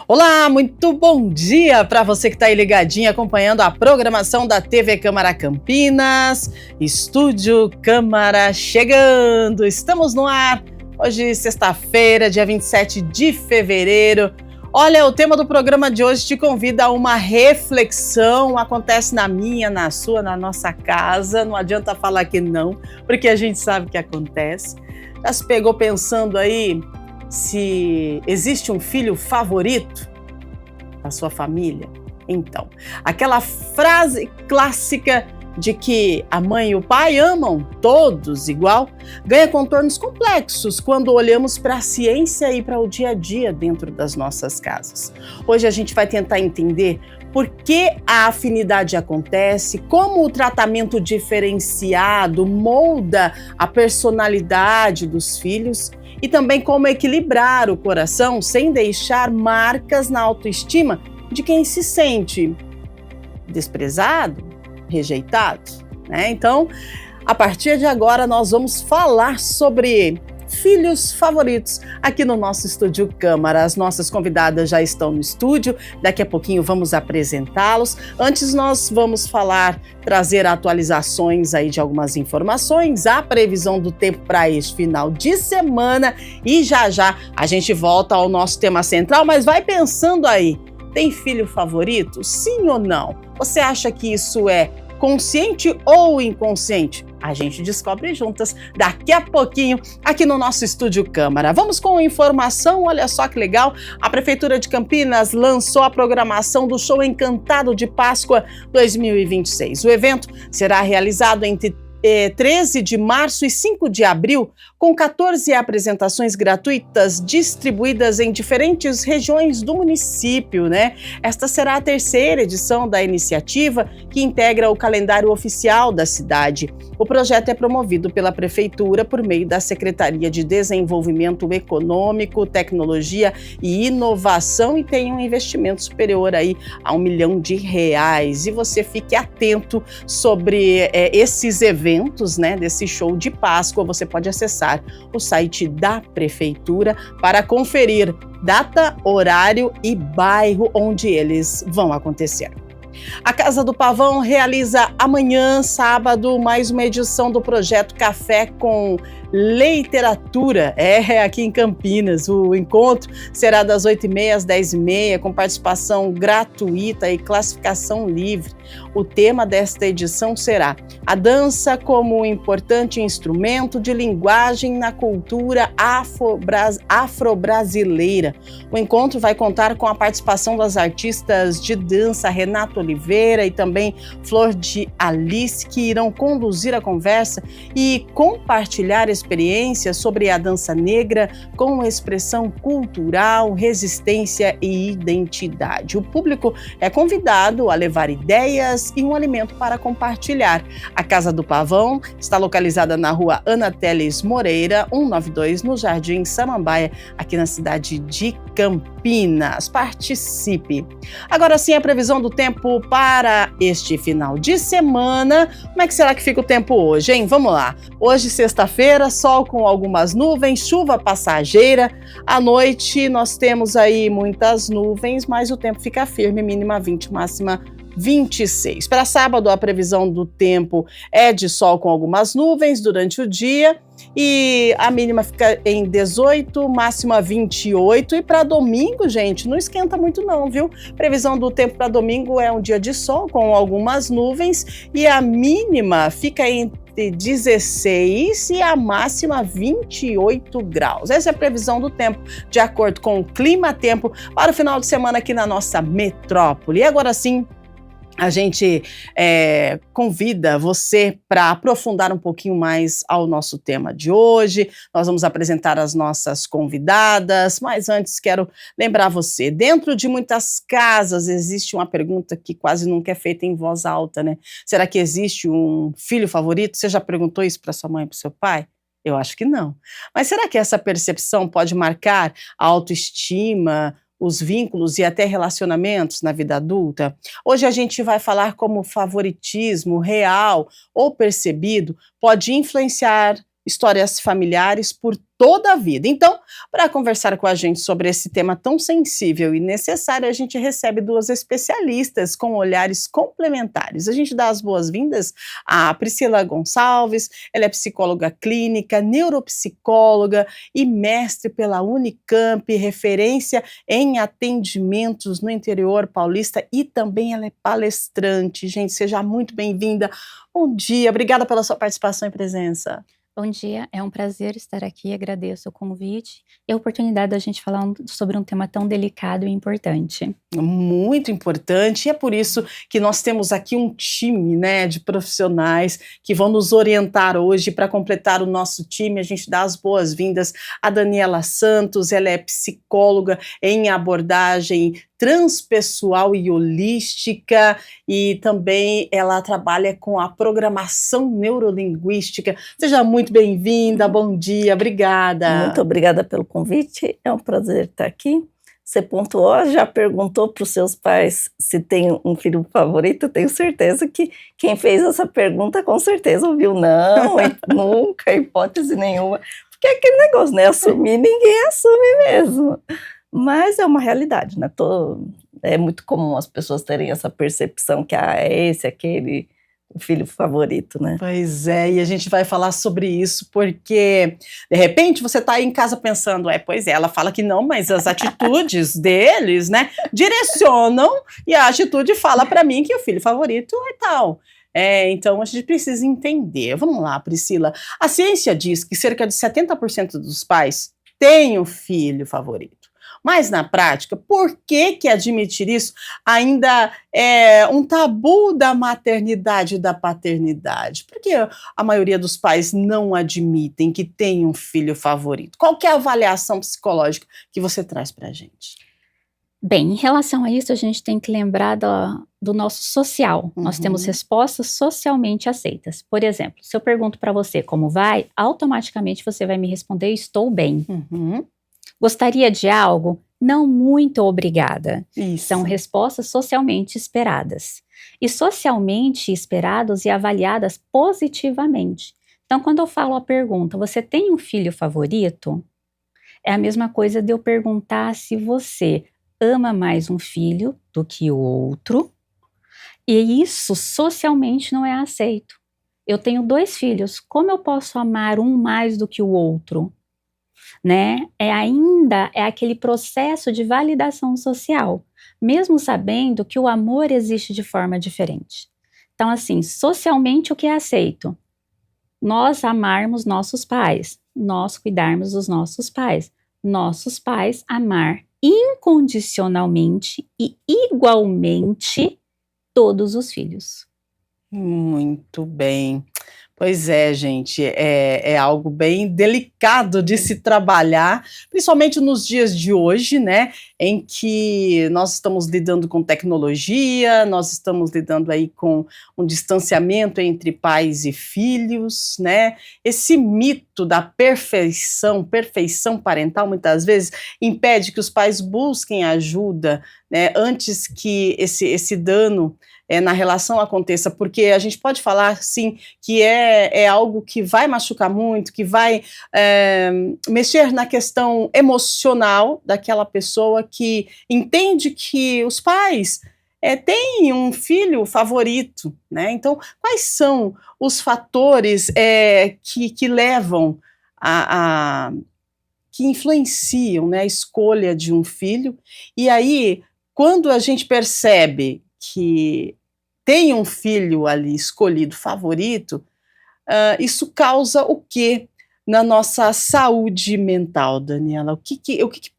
Olá, muito bom dia para você que está aí ligadinho acompanhando a programação da TV Câmara Campinas. Estúdio Câmara chegando, estamos no ar. Hoje, sexta-feira, dia 27 de fevereiro. Olha, o tema do programa de hoje te convida a uma reflexão. Acontece na minha, na sua, na nossa casa. Não adianta falar que não, porque a gente sabe que acontece. Já se pegou pensando aí se existe um filho favorito da sua família? Então, aquela frase clássica de que a mãe e o pai amam todos igual, ganha contornos complexos quando olhamos para a ciência e para o dia a dia dentro das nossas casas. Hoje a gente vai tentar entender por que a afinidade acontece, como o tratamento diferenciado molda a personalidade dos filhos e também como equilibrar o coração sem deixar marcas na autoestima de quem se sente desprezado, rejeitado, né? Então, a partir de agora, nós vamos falar sobre filhos favoritos aqui no nosso Estúdio Câmara. As nossas convidadas já estão no estúdio, daqui a pouquinho vamos apresentá-los. Antes nós vamos trazer atualizações aí de algumas informações, a previsão do tempo para este final de semana e já a gente volta ao nosso tema central, mas vai pensando aí, tem filho favorito? Sim ou não? Você acha que isso é consciente ou inconsciente? A gente descobre juntas daqui a pouquinho aqui no nosso Estúdio Câmara. Vamos com informação, olha só que legal. A Prefeitura de Campinas lançou a programação do Show Encantado de Páscoa 2026. O evento será realizado entre 13 de março e 5 de abril, com 14 apresentações gratuitas distribuídas em diferentes regiões do município, né? Esta será a terceira edição da iniciativa, que integra o calendário oficial da cidade. O projeto é promovido pela Prefeitura por meio da Secretaria de Desenvolvimento Econômico, Tecnologia e Inovação e tem um investimento superior aí a R$1 milhão. E você fique atento sobre esses eventos, né, desse show de Páscoa. Você pode acessar o site da Prefeitura para conferir data, horário e bairro onde eles vão acontecer. A Casa do Pavão realiza amanhã, sábado, mais uma edição do projeto Café com Literatura, aqui em Campinas. O encontro será das 8h30 às 10h30, com participação gratuita e classificação livre. O tema desta edição será a dança como um importante instrumento de linguagem na cultura afro-brasileira. O encontro vai contar com a participação das artistas de dança Renato Oliveira e também Flor de Alice, que irão conduzir a conversa e compartilhar experiências sobre a dança negra com expressão cultural, resistência e identidade. O público é convidado a levar ideias e um alimento para compartilhar. A Casa do Pavão está localizada na rua Ana Teles Moreira, 192, no Jardim Samambaia, aqui na cidade de Campinas. Participe! Agora sim, a previsão do tempo para este final de semana. Como é que será que fica o tempo hoje, hein? Vamos lá. Hoje, sexta-feira, sol com algumas nuvens, chuva passageira. À noite, nós temos aí muitas nuvens, mas o tempo fica firme, mínima 20, máxima 26. Para sábado, a previsão do tempo é de sol com algumas nuvens durante o dia e a mínima fica em 18, máxima 28. E para domingo, gente, não esquenta muito não, viu? Previsão do tempo para domingo é um dia de sol com algumas nuvens e a mínima fica entre 16 e a máxima 28 graus. Essa é a previsão do tempo, de acordo com o Clima-Tempo, para o final de semana aqui na nossa metrópole. E agora sim, a gente convida você para aprofundar um pouquinho mais ao nosso tema de hoje. Nós vamos apresentar as nossas convidadas, mas antes quero lembrar você, dentro de muitas casas existe uma pergunta que quase nunca é feita em voz alta, né? Será que existe um filho favorito? Você já perguntou isso para sua mãe e para o seu pai? Eu acho que não. Mas será que essa percepção pode marcar a autoestima, os vínculos e até relacionamentos na vida adulta? Hoje a gente vai falar como o favoritismo real ou percebido pode influenciar histórias familiares por toda a vida. Então, para conversar com a gente sobre esse tema tão sensível e necessário, a gente recebe duas especialistas com olhares complementares. A gente dá as boas-vindas à Priscila Gonçalves, ela é psicóloga clínica, neuropsicóloga e mestre pela Unicamp, referência em atendimentos no interior paulista e também ela é palestrante. Gente, seja muito bem-vinda. Bom dia, obrigada pela sua participação e presença. Bom dia, é um prazer estar aqui, agradeço o convite e a oportunidade da gente falar sobre um tema tão delicado e importante. Muito importante, e é por isso que nós temos aqui um time, né, de profissionais que vão nos orientar hoje. Para completar o nosso time, a gente dá as boas-vindas a Daniela Santos, ela é psicóloga em abordagem transpessoal e holística, e também ela trabalha com a programação neurolinguística. Seja muito bem-vinda, bom dia, obrigada. Muito obrigada pelo convite, é um prazer estar aqui. Você pontuou, já perguntou para os seus pais se tem um filho favorito? Eu tenho certeza que quem fez essa pergunta com certeza ouviu não, nunca, hipótese nenhuma, porque é aquele negócio, né, assumir, ninguém assume mesmo. Mas é uma realidade, né? É muito comum as pessoas terem essa percepção que é esse, aquele, o filho favorito, né? Pois é, e a gente vai falar sobre isso porque, de repente, você está aí em casa pensando, pois é, ela fala que não, mas as atitudes deles, né, direcionam, e a atitude fala para mim que o filho favorito é tal. Então a gente precisa entender. Vamos lá, Priscila. A ciência diz que cerca de 70% dos pais têm um filho favorito. Mas na prática, por que admitir isso ainda é um tabu da maternidade e da paternidade? Por que a maioria dos pais não admitem que tem um filho favorito? Qual que é a avaliação psicológica que você traz para a gente? Bem, em relação a isso, a gente tem que lembrar do nosso social. Nós temos respostas socialmente aceitas. Por exemplo, se eu pergunto para você como vai, automaticamente você vai me responder, estou bem. Gostaria de algo? Não, muito obrigada. Isso. São respostas socialmente esperadas. E socialmente esperadas e avaliadas positivamente. Então, quando eu falo a pergunta, você tem um filho favorito? É a mesma coisa de eu perguntar se você ama mais um filho do que o outro. E isso socialmente não é aceito. Eu tenho 2 filhos, como eu posso amar um mais do que o outro? Né? É aquele processo de validação social, mesmo sabendo que o amor existe de forma diferente. Então, assim, socialmente o que é aceito? Nós amarmos nossos pais, nós cuidarmos dos nossos pais amar incondicionalmente e igualmente todos os filhos. Muito bem. Pois é, gente, é algo bem delicado de se trabalhar, principalmente nos dias de hoje, né, em que nós estamos lidando com tecnologia, nós estamos lidando aí com um distanciamento entre pais e filhos, né, esse mito da perfeição parental, muitas vezes, impede que os pais busquem ajuda, né, antes que esse dano na relação aconteça, porque a gente pode falar, sim, que é algo que vai machucar muito, que vai mexer na questão emocional daquela pessoa que entende que os pais têm um filho favorito, né? Então, quais são os fatores que levam que influenciam, né, a escolha de um filho? E aí, quando a gente percebe que tem um filho ali escolhido favorito, isso causa o quê na nossa saúde mental, Daniela? O que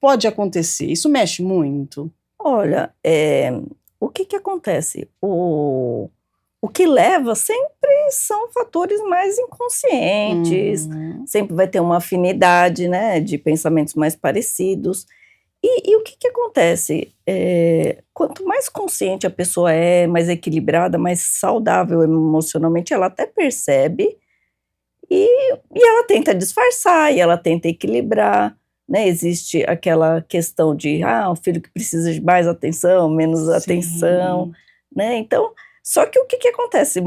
pode acontecer? Isso mexe muito? Olha, o que acontece? O que leva sempre são fatores mais inconscientes, sempre vai ter uma afinidade, né, de pensamentos mais parecidos. E o que acontece? Quanto mais consciente a pessoa é, mais equilibrada, mais saudável emocionalmente, ela até percebe e ela tenta disfarçar, e ela tenta equilibrar, né? Existe aquela questão de, o filho que precisa de mais atenção, menos atenção, né? Então, só que o que acontece?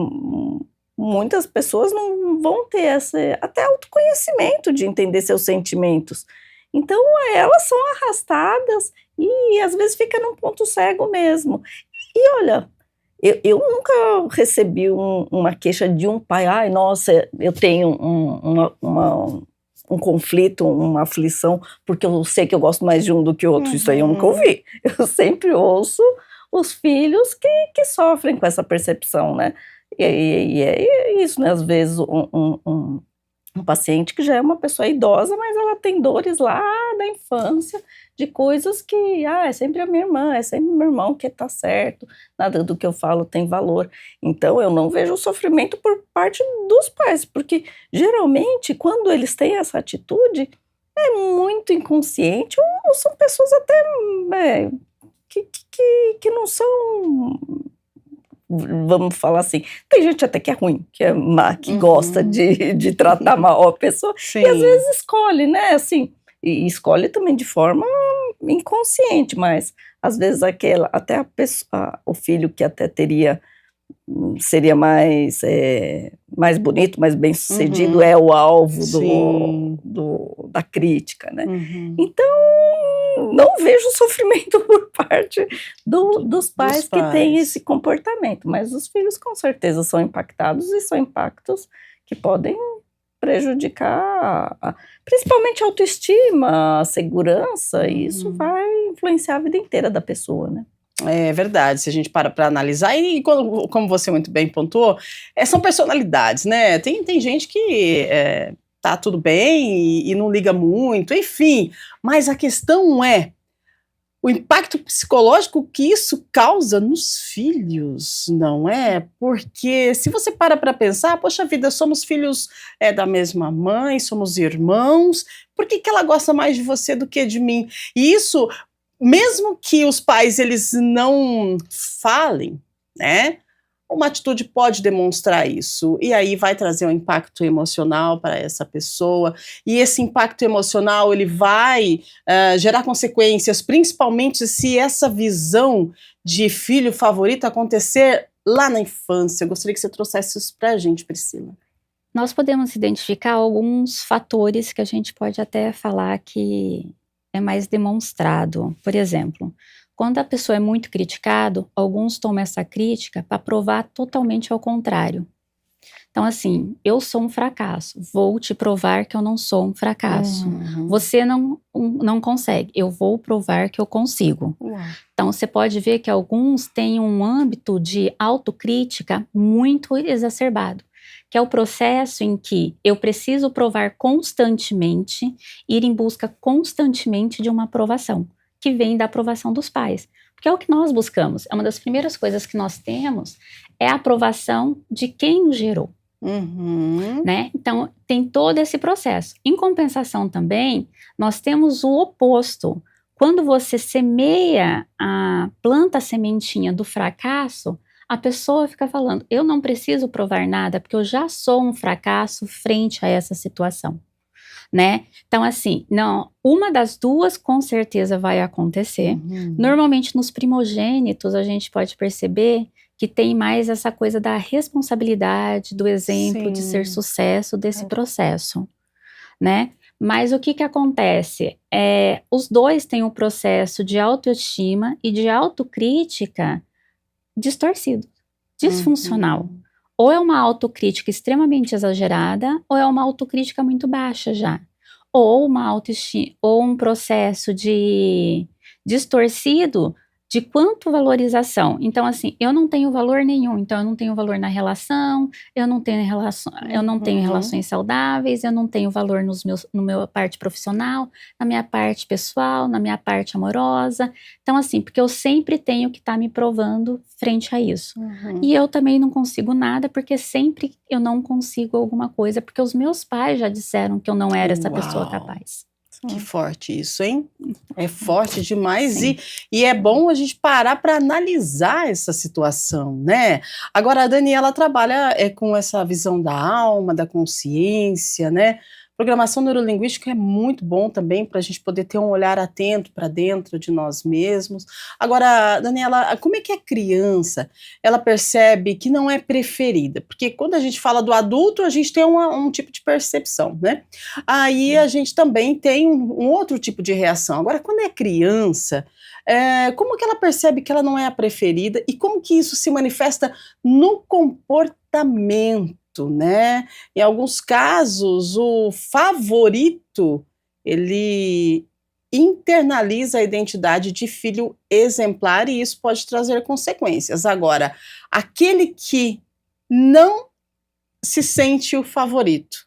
muitas pessoas não vão ter até autoconhecimento de entender seus sentimentos. Então, elas são arrastadas e às vezes fica num ponto cego mesmo. E olha, eu nunca recebi uma queixa de um pai, ai, nossa, eu tenho um conflito, uma aflição, porque eu sei que eu gosto mais de um do que o outro. Isso aí eu nunca ouvi. Eu sempre ouço os filhos que sofrem com essa percepção, né? E é isso, né? Às vezes um paciente que já é uma pessoa idosa, mas ela tem dores lá da infância, de coisas que, é sempre a minha irmã, é sempre meu irmão que tá certo, nada do que eu falo tem valor. Então, eu não vejo o sofrimento por parte dos pais, porque, geralmente, quando eles têm essa atitude, é muito inconsciente, ou são pessoas até que não são... Vamos falar assim, tem gente até que é ruim, que é má, que gosta de tratar mal a pessoa, Sim. E às vezes escolhe, né, assim, e escolhe também de forma inconsciente, mas às vezes até a pessoa, o filho que até seria mais bonito, mais bem sucedido, é o alvo da crítica, né, Então, não vejo sofrimento por parte dos pais que têm esse comportamento, mas os filhos com certeza são impactados, e são impactos que podem prejudicar, principalmente a autoestima, a segurança, e isso vai influenciar a vida inteira da pessoa, né? É verdade, se a gente para analisar, e como você muito bem pontuou, são personalidades, né? Tem gente que tá tudo bem e não liga muito, enfim, mas a questão é o impacto psicológico que isso causa nos filhos, não é? Porque se você para pensar, poxa vida, somos filhos da mesma mãe, somos irmãos, por que ela gosta mais de você do que de mim? E isso, mesmo que os pais eles não falem, né? Uma atitude pode demonstrar isso, e aí vai trazer um impacto emocional para essa pessoa, e esse impacto emocional ele vai gerar consequências, principalmente se essa visão de filho favorito acontecer lá na infância. Eu gostaria que você trouxesse isso para a gente, Priscila. Nós podemos identificar alguns fatores que a gente pode até falar que é mais demonstrado. Por exemplo, quando a pessoa é muito criticada, alguns tomam essa crítica para provar totalmente ao contrário. Então, assim, eu sou um fracasso, vou te provar que eu não sou um fracasso. Você não consegue, eu vou provar que eu consigo. Então, você pode ver que alguns têm um âmbito de autocrítica muito exacerbado, que é o processo em que eu preciso provar constantemente, ir em busca constantemente de uma aprovação, que vem da aprovação dos pais. Porque é o que nós buscamos. É uma das primeiras coisas que nós temos, é a aprovação de quem nos gerou. Né? Então, tem todo esse processo. Em compensação também, nós temos o oposto. Quando você planta a sementinha do fracasso, a pessoa fica falando, eu não preciso provar nada, porque eu já sou um fracasso frente a essa situação. Né? Então, assim, não, uma das duas com certeza vai acontecer. Normalmente, nos primogênitos, a gente pode perceber que tem mais essa coisa da responsabilidade, do exemplo de ser sucesso desse processo, né? Mas o que acontece? Os dois têm um processo de autoestima e de autocrítica distorcido, disfuncional. Ou é uma autocrítica extremamente exagerada, ou é uma autocrítica muito baixa já. Ou uma autoestima, ou um processo de distorcido de quanto valorização. Então, assim, eu não tenho valor nenhum, então eu não tenho valor na relação, eu não tenho relações saudáveis, eu não tenho valor no meu parte profissional, na minha parte pessoal, na minha parte amorosa. Então, assim, porque eu sempre tenho que estar me provando frente a isso. E eu também não consigo nada, porque sempre eu não consigo alguma coisa, porque os meus pais já disseram que eu não era essa pessoa capaz. Que forte isso, hein? É forte demais e é bom a gente parar para analisar essa situação, né? Agora, a Daniela trabalha com essa visão da alma, da consciência, né? Programação neurolinguística é muito bom também para a gente poder ter um olhar atento para dentro de nós mesmos. Agora, Daniela, como é que a criança ela percebe que não é preferida? Porque quando a gente fala do adulto, a gente tem um tipo de percepção, né? Aí a gente também tem um outro tipo de reação. Agora, quando é criança, como que ela percebe que ela não é a preferida e como que isso se manifesta no comportamento? Né? Em alguns casos, o favorito, ele internaliza a identidade de filho exemplar e isso pode trazer consequências. Agora, aquele que não se sente o favorito,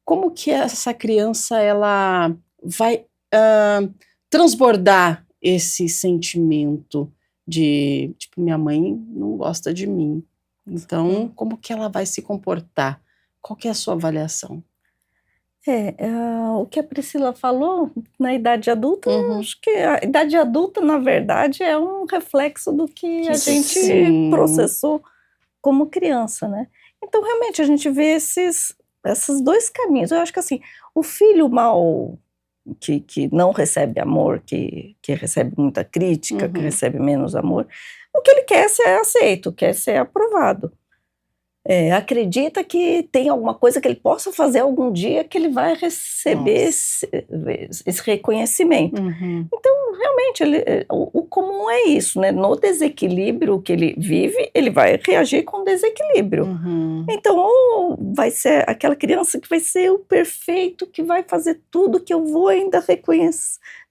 como que essa criança ela vai transbordar esse sentimento de, tipo, minha mãe não gosta de mim? Então, como que ela vai se comportar? Qual que é a sua avaliação? O que a Priscila falou na idade adulta, eu acho que a idade adulta, na verdade, é um reflexo do que a gente processou como criança, né? Então, realmente, a gente vê esses dois caminhos. Eu acho que, assim, o filho mal, que não recebe amor, que recebe muita crítica, que recebe menos amor, o que ele quer é ser aceito, quer ser aprovado. Acredita que tem alguma coisa que ele possa fazer algum dia que ele vai receber esse reconhecimento. Então, realmente, o comum é isso, né? No desequilíbrio que ele vive, ele vai reagir com desequilíbrio. Então, ou vai ser aquela criança que vai ser o perfeito, que vai fazer tudo, que eu vou ainda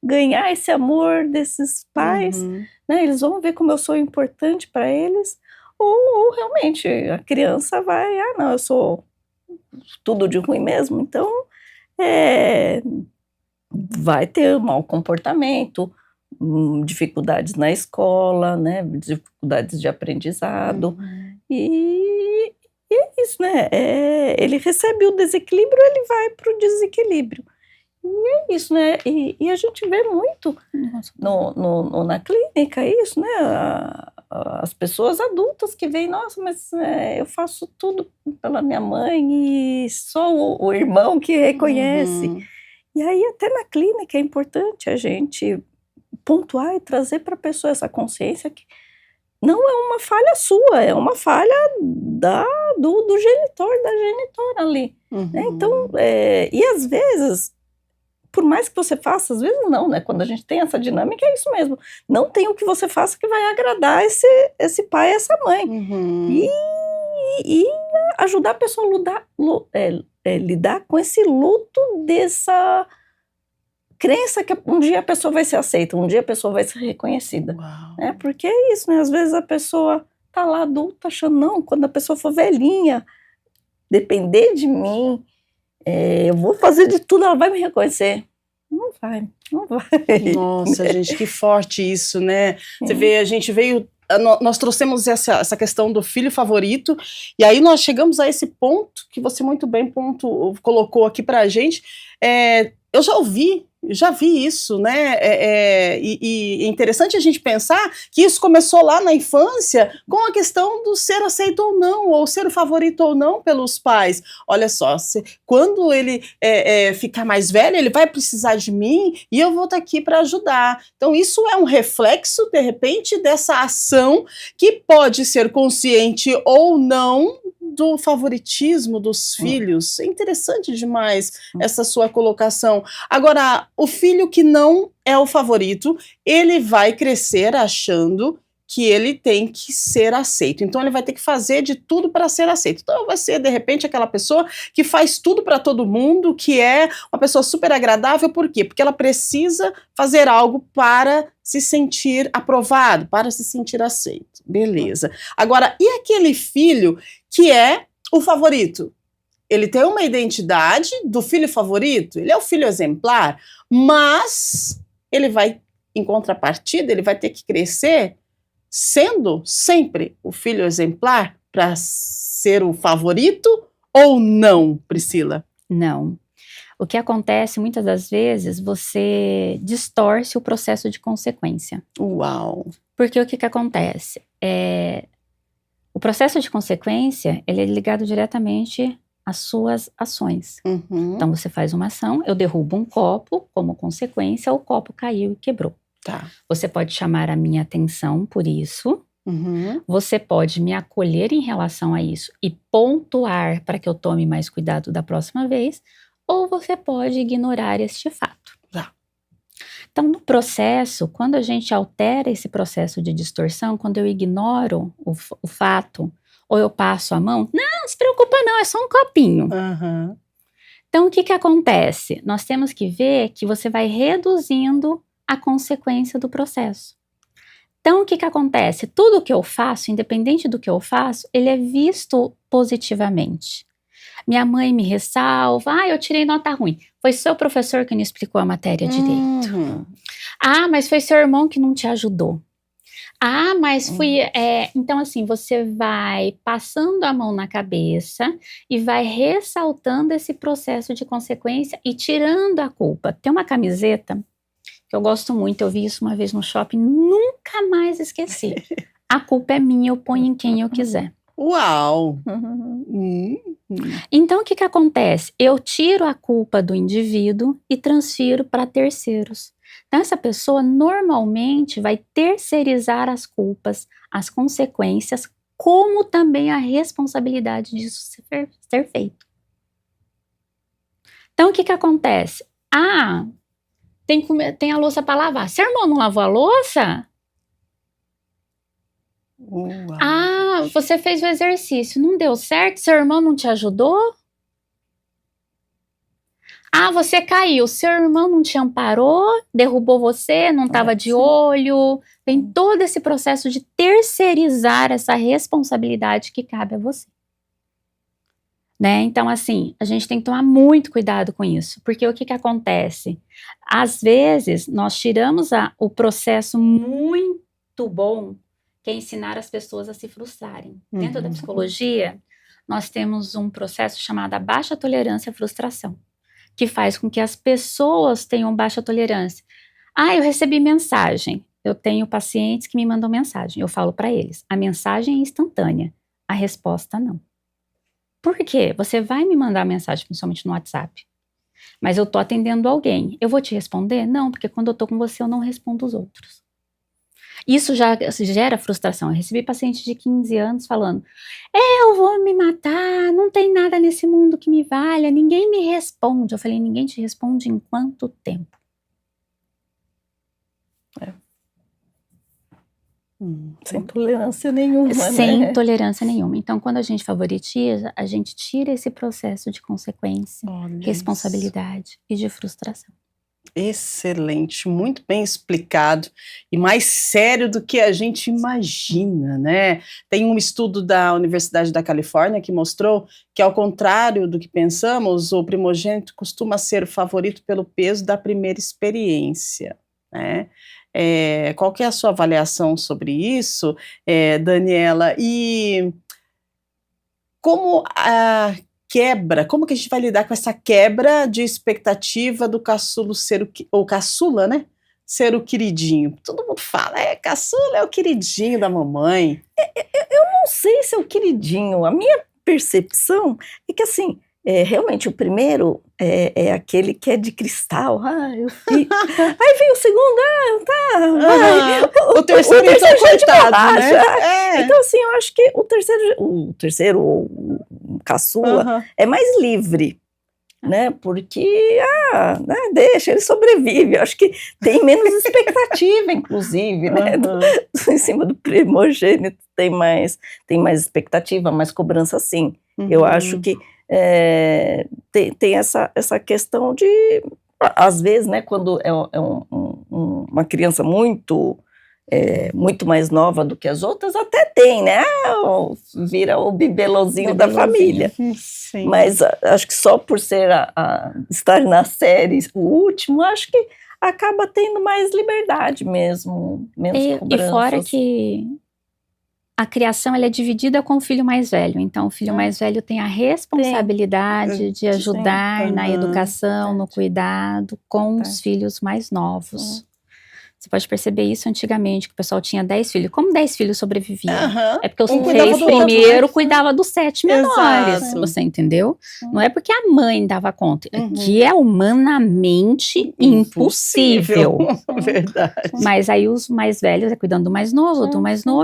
ganhar esse amor desses pais, né? Eles vão ver como eu sou importante para eles. Ou realmente a criança vai, não, eu sou tudo de ruim mesmo, então vai ter mau comportamento, dificuldades na escola, né, dificuldades de aprendizado, e é isso, né, ele recebe o desequilíbrio, ele vai para o desequilíbrio. E é isso, né, e a gente vê muito na clínica isso, né, as pessoas adultas que veem, nossa, mas eu faço tudo pela minha mãe e só o irmão que reconhece. E aí até na clínica é importante a gente pontuar e trazer para a pessoa essa consciência que não é uma falha sua, é uma falha do genitor, da genitora ali. Né? Então, e às vezes, por mais que você faça, às vezes não, né? Quando a gente tem essa dinâmica, é isso mesmo. Não tem o que você faça que vai agradar esse pai e essa mãe. E ajudar a pessoa a lidar com esse luto dessa crença que um dia a pessoa vai ser aceita, um dia a pessoa vai ser reconhecida. Né? Porque é isso, né? Às vezes a pessoa tá lá adulta achando, não, quando a pessoa for velhinha, depender de mim, eu vou fazer de tudo, ela vai me reconhecer. Não vai. Nossa, gente, que forte isso, né? Você vê, a gente veio, nós trouxemos essa questão do filho favorito, e aí nós chegamos a esse ponto, que você muito bem colocou aqui pra gente. Eu já vi isso, né? E é interessante a gente pensar que isso começou lá na infância com a questão do ser aceito ou não, ou ser o favorito ou não pelos pais. Olha só, quando ele ficar mais velho, ele vai precisar de mim e eu vou estar aqui para ajudar. Então, isso é um reflexo, de repente, dessa ação que pode ser consciente ou não do favoritismo dos filhos. É interessante demais essa sua colocação. Agora, o filho que não é o favorito, ele vai crescer achando que ele tem que ser aceito. Então, ele vai ter que fazer de tudo para ser aceito. Então, vai ser, de repente, aquela pessoa que faz tudo para todo mundo, que é uma pessoa super agradável. Por quê? Porque ela precisa fazer algo para se sentir aprovado, para se sentir aceito. Beleza. Agora, e aquele filho que é o favorito? Ele tem uma identidade do filho favorito, ele é o filho exemplar, mas ele vai, em contrapartida, ele vai ter que crescer sendo sempre o filho exemplar para ser o favorito ou não, Priscila? Não. O que acontece, muitas das vezes, você distorce o processo de consequência. Uau! Porque o que acontece? O processo de consequência, ele é ligado diretamente as suas ações. Uhum. Então, você faz uma ação, eu derrubo um copo, como consequência, o copo caiu e quebrou. Tá. Você pode chamar a minha atenção por isso, Uhum. você pode me acolher em relação a isso e pontuar para que eu tome mais cuidado da próxima vez, ou você pode ignorar este fato. Tá. Então, no processo, quando a gente altera esse processo de distorção, quando eu ignoro o fato, ou eu passo a mão, não se preocupa não, é só um copinho. Uhum. Então, o que acontece? Nós temos que ver que você vai reduzindo a consequência do processo. Então, o que acontece? Tudo que eu faço, independente do que eu faço, ele é visto positivamente. Minha mãe me ressalva, eu tirei nota ruim. Foi seu professor que não explicou a matéria direito. Uhum. Mas foi seu irmão que não te ajudou. Mas fui... Então, assim, você vai passando a mão na cabeça e vai ressaltando esse processo de consequência e tirando a culpa. Tem uma camiseta que eu gosto muito, eu vi isso uma vez no shopping, nunca mais esqueci. A culpa é minha, eu ponho em quem eu quiser. Uau! Então, o que acontece? Eu tiro a culpa do indivíduo e transfiro para terceiros. Então, essa pessoa normalmente vai terceirizar as culpas, as consequências, como também a responsabilidade disso ser feito. Então, o que acontece? Tem a louça para lavar. Seu irmão não lavou a louça? Uau. Você fez o exercício, não deu certo? Seu irmão não te ajudou? Você caiu, seu irmão não te amparou, derrubou você, não estava de olho. Vem todo esse processo de terceirizar essa responsabilidade que cabe a você. Né? Então, assim, a gente tem que tomar muito cuidado com isso, porque o que acontece? Às vezes, nós tiramos o processo muito bom, que é ensinar as pessoas a se frustrarem. Dentro da psicologia, nós temos um processo chamado a baixa tolerância à frustração, que faz com que as pessoas tenham baixa tolerância. Eu recebi mensagem. Eu tenho pacientes que me mandam mensagem. Eu falo para eles, a mensagem é instantânea, a resposta não. Por quê? Você vai me mandar mensagem, principalmente no WhatsApp, mas eu tô atendendo alguém. Eu vou te responder? Não, porque quando eu tô com você, eu não respondo os outros. Isso já gera frustração. Eu recebi pacientes de 15 anos falando, eu vou me matar, não tem nada nesse mundo que me valha, ninguém me responde. Eu falei, ninguém te responde em quanto tempo? Sem tolerância nenhuma, Sem tolerância nenhuma. Então, quando a gente favoritiza, a gente tira esse processo de consequência, responsabilidade e de frustração. Excelente, muito bem explicado e mais sério do que a gente imagina, né? Tem um estudo da Universidade da Califórnia que mostrou que, ao contrário do que pensamos, o primogênito costuma ser o favorito pelo peso da primeira experiência, né? Qual que é a sua avaliação sobre isso, Daniela? E como que a gente vai lidar com essa quebra de expectativa do caçulo ou caçula, né? Ser o queridinho. Todo mundo fala, caçula é o queridinho da mamãe. Eu não sei se é o queridinho. A minha percepção é que, assim, realmente o primeiro é aquele que é de cristal. Aí vem o segundo, O terceiro então, coitado, né? Então, assim, eu acho que o terceiro o caçula é mais livre, né? Porque, né, deixa, ele sobrevive. Eu acho que tem menos expectativa, inclusive, né? Em cima do primogênito tem mais expectativa, mais cobrança, sim. Eu acho que tem essa questão de, às vezes, né, quando é uma criança muito mais nova do que as outras, até tem, né? Vira o bibelozinho da família. Sim. Mas acho que só por ser estar na série, o último, acho que acaba tendo mais liberdade mesmo, menos cobranças. E fora que a criação ela é dividida com o filho mais velho, então o filho mais velho tem a responsabilidade de ajudar na educação, no cuidado com os filhos mais novos. Você pode perceber isso antigamente, que o pessoal tinha 10 filhos. Como 10 filhos sobreviviam? Aham. É porque os Um cuidava 3 do outro, primeiros né? cuidavam dos 7 menores. Exato. Você entendeu? Não é porque a mãe dava conta, Uhum. que é humanamente impossível. Verdade. Mas aí os mais velhos é cuidando do mais novo,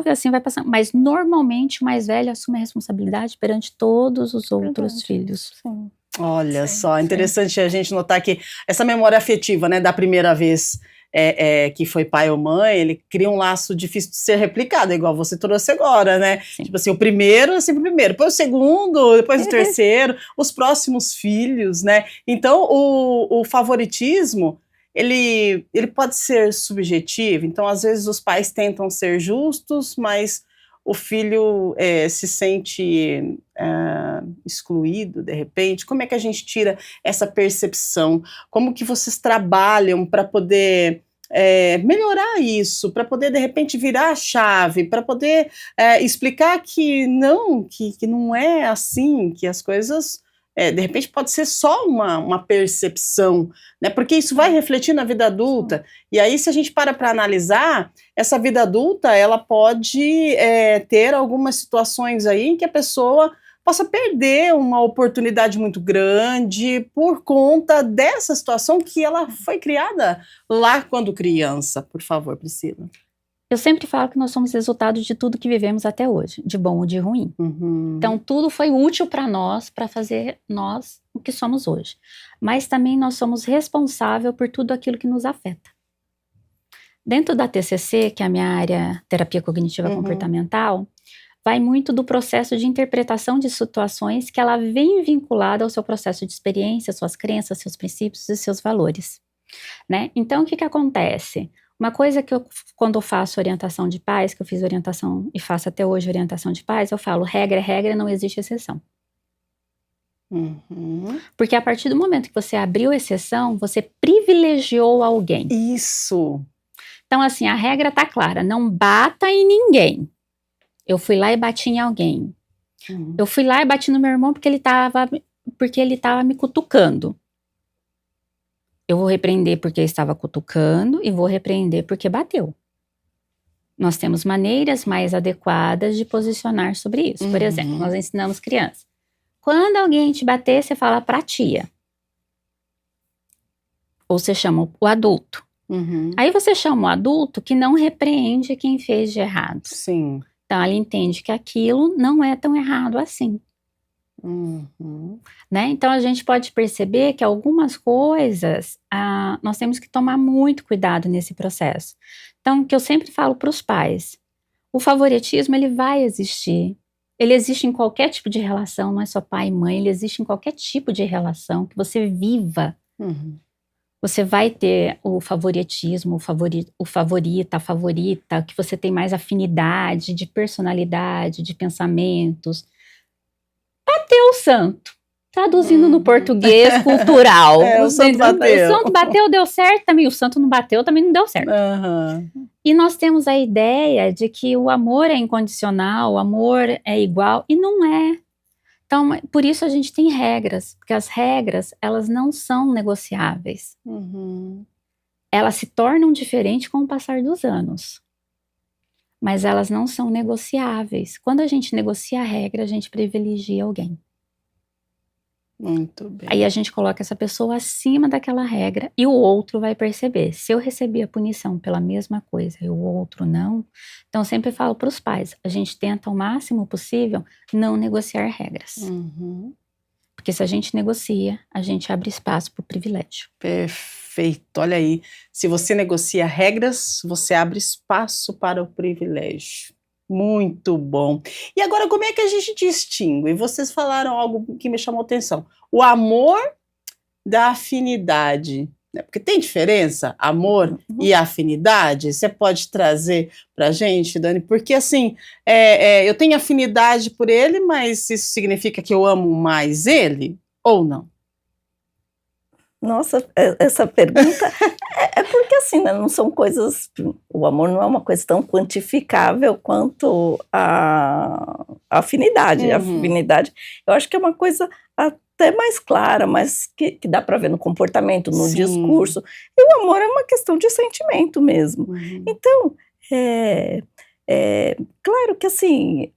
e assim vai passando. Mas normalmente o mais velho assume a responsabilidade perante todos os outros filhos. Sim. Olha Sim, só, sim. interessante a gente notar que essa memória afetiva, né, da primeira vez que foi pai ou mãe, ele cria um laço difícil de ser replicado, igual você trouxe agora, né? Sim. Tipo assim, o primeiro é sempre o primeiro, depois o segundo, depois o terceiro, os próximos filhos, né? Então, o favoritismo, ele pode ser subjetivo, então às vezes os pais tentam ser justos, mas o filho se sente excluído, de repente. Como é que a gente tira essa percepção? Como que vocês trabalham para poder melhorar isso, para poder, de repente, virar a chave, para poder explicar que não é assim, que as coisas, de repente, pode ser só uma percepção, né? Porque isso vai refletir na vida adulta. E aí, se a gente para analisar, essa vida adulta, ela pode ter algumas situações aí em que a pessoa possa perder uma oportunidade muito grande por conta dessa situação que ela foi criada lá quando criança. Por favor, Priscila. Eu sempre falo que nós somos resultado de tudo que vivemos até hoje, de bom ou de ruim. Uhum. Então, tudo foi útil para nós, para fazer nós o que somos hoje. Mas também nós somos responsáveis por tudo aquilo que nos afeta. Dentro da TCC, que é a minha área terapia cognitiva comportamental, vai muito do processo de interpretação de situações que ela vem vinculada ao seu processo de experiência, suas crenças, seus princípios e seus valores, né? Então, o que acontece? Uma coisa que quando eu faço orientação de pais, que eu fiz orientação e faço até hoje orientação de pais, eu falo, regra é regra, não existe exceção. Porque a partir do momento que você abriu exceção, você privilegiou alguém. Isso. Então, assim, a regra tá clara, não bata em ninguém. Eu fui lá e bati em alguém. Eu fui lá e bati no meu irmão porque ele tava me cutucando. Eu vou repreender porque estava cutucando e vou repreender porque bateu. Nós temos maneiras mais adequadas de posicionar sobre isso. Por exemplo, nós ensinamos crianças. Quando alguém te bater, você fala pra tia. Ou você chama o adulto. Aí você chama o adulto que não repreende quem fez de errado. Sim. Então, ela entende que aquilo não é tão errado assim. Né? Então, a gente pode perceber que algumas coisas nós temos que tomar muito cuidado nesse processo. Então, o que eu sempre falo para os pais, o favoritismo, ele vai existir. Ele existe em qualquer tipo de relação, não é só pai e mãe, ele existe em qualquer tipo de relação que você viva. Você vai ter o favoritismo, o favorita, a favorita, que você tem mais afinidade de personalidade, de pensamentos. Bateu o santo. Traduzindo no português cultural. O santo bateu. O santo bateu, deu certo também. O santo não bateu, também não deu certo. E nós temos a ideia de que o amor é incondicional, o amor é igual, e não é. Então, por isso a gente tem regras, porque as regras, elas não são negociáveis. Elas se tornam diferentes com o passar dos anos. Mas elas não são negociáveis. Quando a gente negocia a regra, a gente privilegia alguém. Muito bem. Aí a gente coloca essa pessoa acima daquela regra e o outro vai perceber. Se eu recebi a punição pela mesma coisa e o outro não, então eu sempre falo para os pais, a gente tenta o máximo possível não negociar regras. Porque se a gente negocia, a gente abre espaço para o privilégio. Perfeito, olha aí. Se você negocia regras, você abre espaço para o privilégio. Muito bom. E agora, como é que a gente distingue? Vocês falaram algo que me chamou a atenção. O amor da afinidade. Né? Porque tem diferença, amor e afinidade? Você pode trazer pra gente, Dani? Porque, assim, eu tenho afinidade por ele, mas isso significa que eu amo mais ele? Ou não? Nossa, essa pergunta é porque assim, né, não são coisas, o amor não é uma coisa tão quantificável quanto a afinidade. A afinidade, eu acho que é uma coisa até até mais clara, mas que dá para ver no comportamento, no Sim. discurso. E o amor é uma questão de sentimento mesmo. Uhum. Então, claro que assim,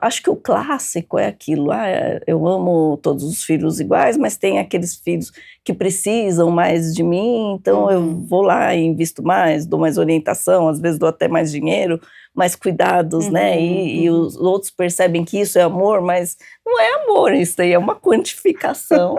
acho que o clássico é aquilo, eu amo todos os filhos iguais, mas tem aqueles filhos que precisam mais de mim, então eu vou lá e invisto mais, dou mais orientação, às vezes dou até mais dinheiro, mais cuidados, né? E os outros percebem que isso é amor, mas não é amor, isso aí é uma quantificação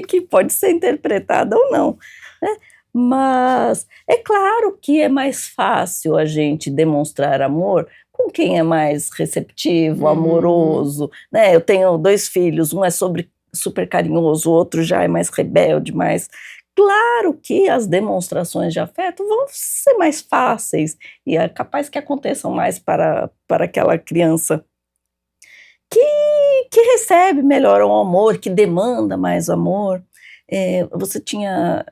que pode ser interpretada ou não, né? Mas é claro que é mais fácil a gente demonstrar amor com quem é mais receptivo, amoroso, né? Eu tenho 2 filhos, um é super carinhoso, o outro já é mais rebelde, mais... Claro que as demonstrações de afeto vão ser mais fáceis e é capaz que aconteçam mais para aquela criança que recebe melhor o amor, que demanda mais amor. Você tinha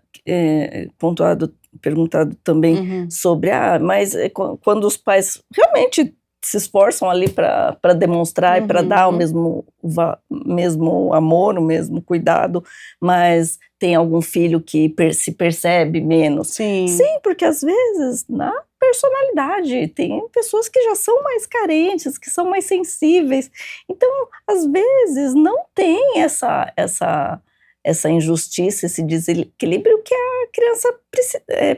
perguntado também sobre, mas quando os pais realmente se esforçam ali para demonstrar e para dar o mesmo amor, o mesmo cuidado, mas tem algum filho que se percebe menos. Sim, porque às vezes na personalidade tem pessoas que já são mais carentes, que são mais sensíveis, então às vezes não tem essa injustiça, esse desequilíbrio que a criança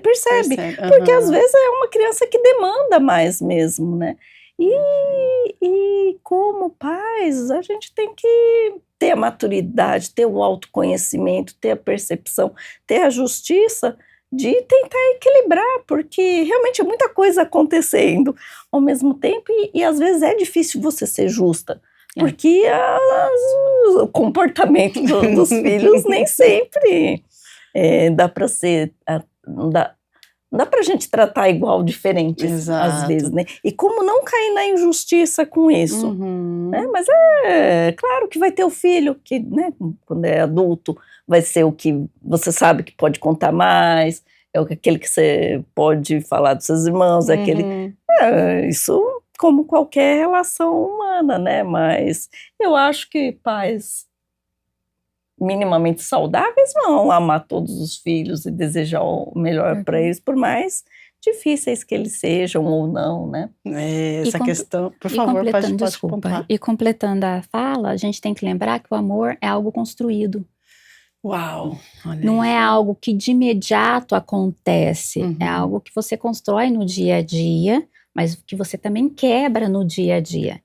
percebe. Porque às vezes é uma criança que demanda mais mesmo, né? E como pais, a gente tem que ter a maturidade, ter o autoconhecimento, ter a percepção, ter a justiça de tentar equilibrar, porque realmente é muita coisa acontecendo ao mesmo tempo e às vezes é difícil você ser justa. Porque o comportamento dos filhos nem sempre dá para ser... Não dá para a gente tratar igual, diferente, às vezes, né? E como não cair na injustiça com isso? Né? Mas claro que vai ter o filho que, né, quando é adulto, vai ser o que você sabe que pode contar mais, é aquele que você pode falar dos seus irmãos, isso como qualquer relação humana, né? Mas eu acho que pais minimamente saudáveis vão amar todos os filhos e desejar o melhor para eles, por mais difíceis que eles sejam ou não, né? Essa questão, por favor, pode pontuar. E completando a fala, a gente tem que lembrar que o amor é algo construído. Uau! Não é algo que de imediato acontece, é algo que você constrói no dia a dia, mas que você também quebra no dia a dia.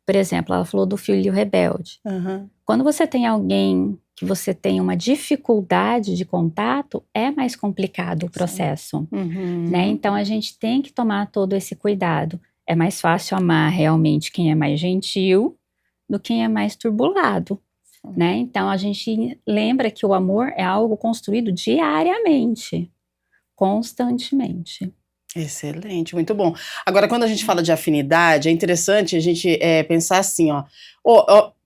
Por exemplo, ela falou do filho rebelde. Quando você tem alguém que você tem uma dificuldade de contato, é mais complicado o processo, né? Então, a gente tem que tomar todo esse cuidado. É mais fácil amar realmente quem é mais gentil do que quem é mais turbulado, né? Então, a gente lembra que o amor é algo construído diariamente, constantemente. Excelente, muito bom. Agora, quando a gente fala de afinidade, é interessante a gente pensar assim,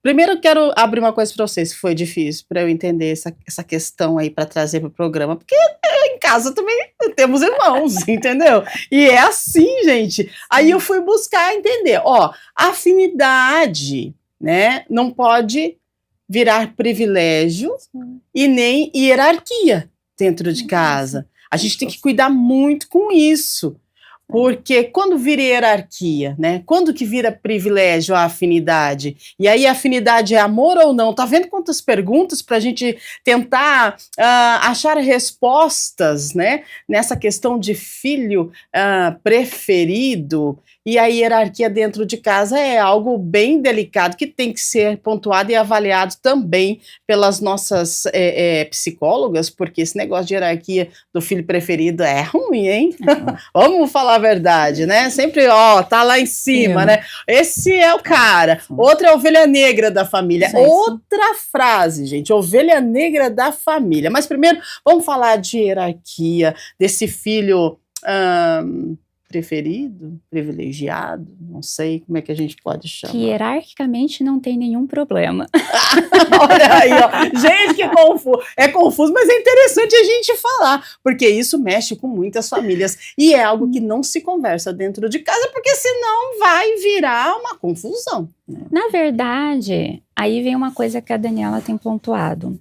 primeiro eu quero abrir uma coisa para vocês, que foi difícil para eu entender essa questão aí para trazer para o programa, porque em casa também temos irmãos, entendeu? E é assim, gente. Aí eu fui buscar entender, afinidade, né, não pode virar privilégio e nem hierarquia dentro de casa. A gente tem que cuidar muito com isso, porque quando vira hierarquia, né? Quando que vira privilégio a afinidade? E aí a afinidade é amor ou não? Tá vendo quantas perguntas para a gente tentar achar respostas, né? Nessa questão de filho preferido. E a hierarquia dentro de casa é algo bem delicado, que tem que ser pontuado e avaliado também pelas nossas psicólogas, porque esse negócio de hierarquia do filho preferido é ruim, hein? Vamos falar a verdade, né? Sempre, tá lá em cima, né? Esse é o cara. Outra é a ovelha negra da família. Outra frase, gente, ovelha negra da família. Mas primeiro, vamos falar de hierarquia, desse filho... preferido, privilegiado, não sei como é que a gente pode chamar. Que hierarquicamente não tem nenhum problema. Olha aí, ó. Gente, que confuso. É confuso, mas é interessante a gente falar, porque isso mexe com muitas famílias e é algo que não se conversa dentro de casa, porque senão vai virar uma confusão, né? Na verdade, aí vem uma coisa que a Daniela tem pontuado.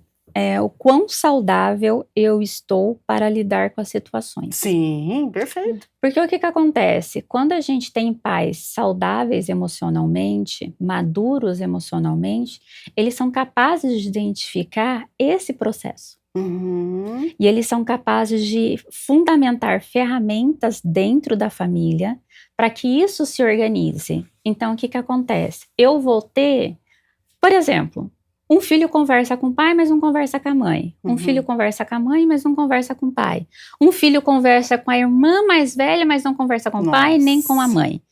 O quão saudável eu estou para lidar com as situações. Sim, perfeito. Porque o que acontece? Quando a gente tem pais saudáveis emocionalmente, maduros emocionalmente, eles são capazes de identificar esse processo. Uhum. E eles são capazes de fundamentar ferramentas dentro da família para que isso se organize. Então, o que acontece? Eu vou ter, por exemplo, um filho conversa com o pai, mas não conversa com a mãe. Um filho conversa com a mãe, mas não conversa com o pai. Um filho conversa com a irmã mais velha, mas não conversa com o pai, nem com a mãe.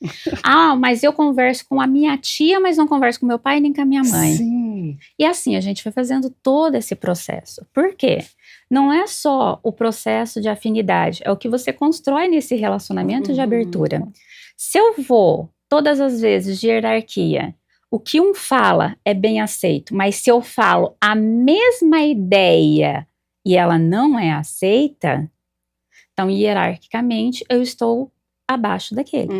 Mas eu converso com a minha tia, mas não converso com meu pai, nem com a minha mãe. Sim. E assim, a gente vai fazendo todo esse processo. Por quê? Não é só o processo de afinidade, é o que você constrói nesse relacionamento de abertura. Se eu vou, todas as vezes, de hierarquia, o que um fala é bem aceito, mas se eu falo a mesma ideia e ela não é aceita, então, hierarquicamente, eu estou abaixo daquele.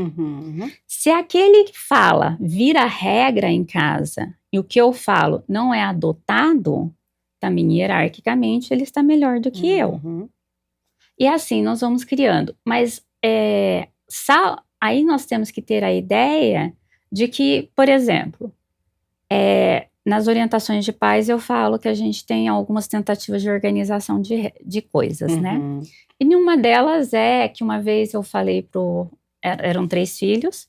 Se aquele que fala vira regra em casa e o que eu falo não é adotado, também hierarquicamente ele está melhor do que eu. E assim nós vamos criando. Mas aí nós temos que ter a ideia de que, por exemplo, nas orientações de pais eu falo que a gente tem algumas tentativas de organização de coisas, né? E nenhuma delas é que uma vez eu falei eram 3 filhos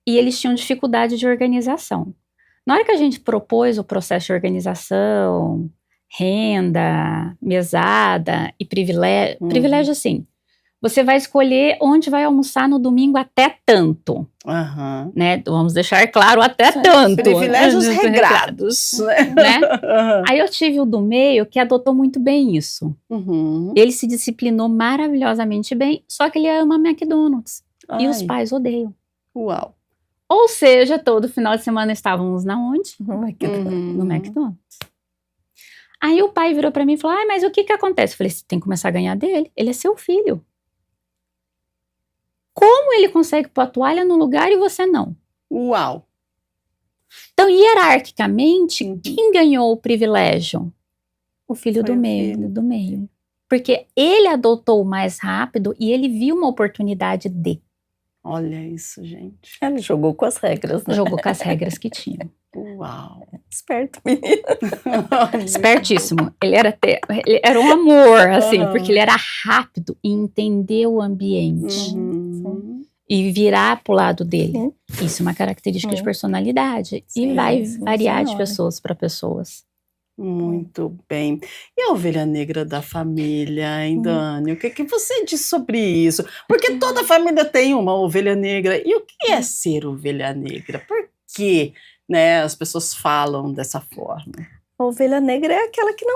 e eles tinham dificuldade de organização. Na hora que a gente propôs o processo de organização, renda, mesada e privilégio assim, você vai escolher onde vai almoçar no domingo até tanto, né? Vamos deixar claro, até tanto. Privilégios regrados, né? Aí eu tive o do meio que adotou muito bem isso. Ele se disciplinou maravilhosamente bem, só que ele ama McDonald's. E os pais odeiam. Uau. Ou seja, todo final de semana estávamos na onde? No McDonald's. Aí o pai virou pra mim e falou, mas o que acontece? Eu falei, você tem que começar a ganhar dele, ele é seu filho. Como ele consegue pôr a toalha no lugar e você não? Uau! Então, hierarquicamente, quem ganhou o privilégio? O filho do meio. Porque ele adotou mais rápido e ele viu uma oportunidade de. Ele isso, gente. Ele jogou com as regras, né? Jogou com as regras que tinha. Uau! Esperto, menino. Espertíssimo. Ele era um amor, assim, porque ele era rápido em entender o ambiente. E virar pro lado dele. Isso é uma característica de personalidade. E vai variar de pessoas para pessoas. Muito bem. E a ovelha negra da família, hein, Dani? O que você diz sobre isso? Porque toda família tem uma ovelha negra. E o que é ser ovelha negra? Por que, né, as pessoas falam dessa forma? A ovelha negra é aquela que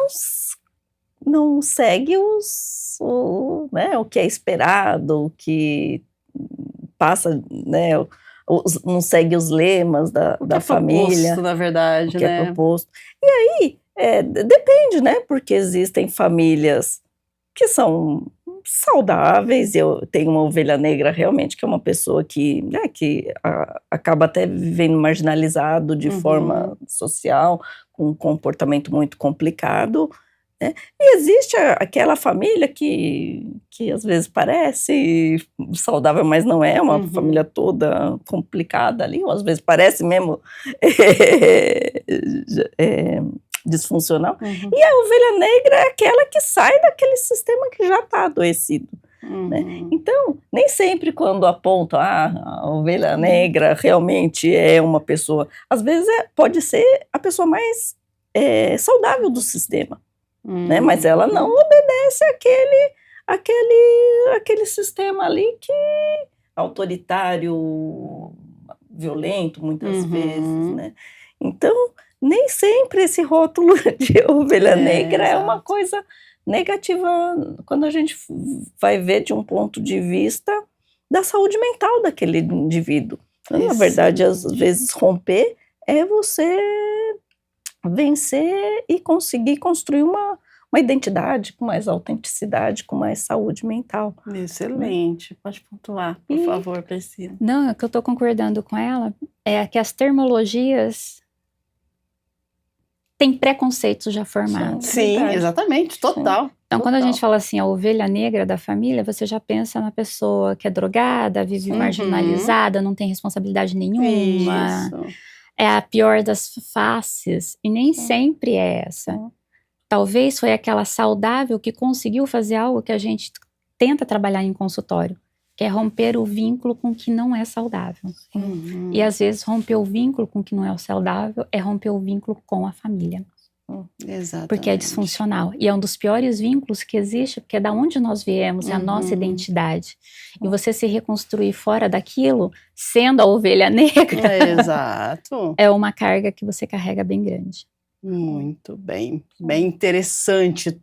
não segue o que é esperado, o que passa, né, não segue os lemas da família. Proposto, na verdade, o que é proposto. E aí, depende, né, porque existem famílias que são saudáveis. Eu tenho uma ovelha negra realmente, que é uma pessoa que acaba até vivendo marginalizado de forma social, com um comportamento muito complicado, né? E existe aquela família que às vezes parece saudável, mas não é, uma família toda complicada ali, ou às vezes parece mesmo disfuncional. E a ovelha negra é aquela que sai daquele sistema que já está adoecido. Né? Então, nem sempre quando apontam a ovelha negra realmente é uma pessoa, às vezes pode ser a pessoa mais saudável do sistema. Né? Mas ela não obedece àquele sistema ali que autoritário, violento muitas vezes, né? Então, nem sempre esse rótulo de ovelha negra é uma coisa negativa quando a gente vai ver de um ponto de vista da saúde mental daquele indivíduo. Então, na Excelente. verdade, às vezes romper é você vencer e conseguir construir uma identidade com mais autenticidade, com mais saúde mental. Excelente. Pode pontuar, por E- favor, Priscila. Não, é que eu estou concordando com ela, é que as termologias têm preconceitos já formados. Sim, Verdade. exatamente, total. Então, quando a Total. gente fala assim, a ovelha negra da família, você já pensa na pessoa que é drogada, vive Uhum. marginalizada, não tem responsabilidade nenhuma, Isso. é a pior das faces, e nem sempre é essa. Talvez foi aquela saudável que conseguiu fazer algo que a gente tenta trabalhar em consultório, que é romper o vínculo com o que não é saudável. Uhum. E às vezes romper o vínculo com o que não é o saudável é romper o vínculo com a família. Exatamente. Porque é disfuncional. E é um dos piores vínculos que existe, porque é da onde nós viemos, é a nossa Uhum. identidade. E você se reconstruir fora daquilo, sendo a ovelha negra, Exato. é uma carga que você carrega bem grande. Muito bem. Bem interessante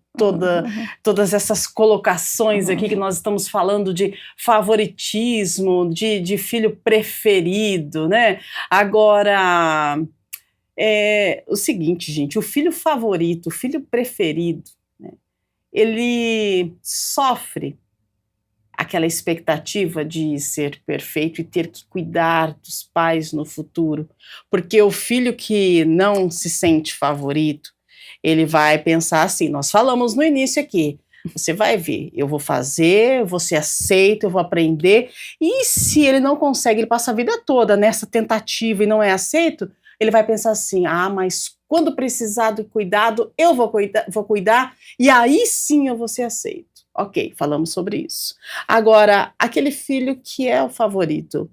todas essas colocações aqui que nós estamos falando de favoritismo, de filho preferido, né? Agora, o seguinte, gente, o filho favorito, o filho preferido, né, ele sofre aquela expectativa de ser perfeito e ter que cuidar dos pais no futuro, porque o filho que não se sente favorito, ele vai pensar assim, nós falamos no início aqui, você vai ver, eu vou fazer, você aceita, eu vou aprender, e se ele não consegue, ele passa a vida toda nessa tentativa e não é aceito, ele vai pensar assim, mas quando precisar do cuidado, eu vou cuidar, e aí sim eu vou ser aceito. Ok, falamos sobre isso. Agora, aquele filho que é o favorito,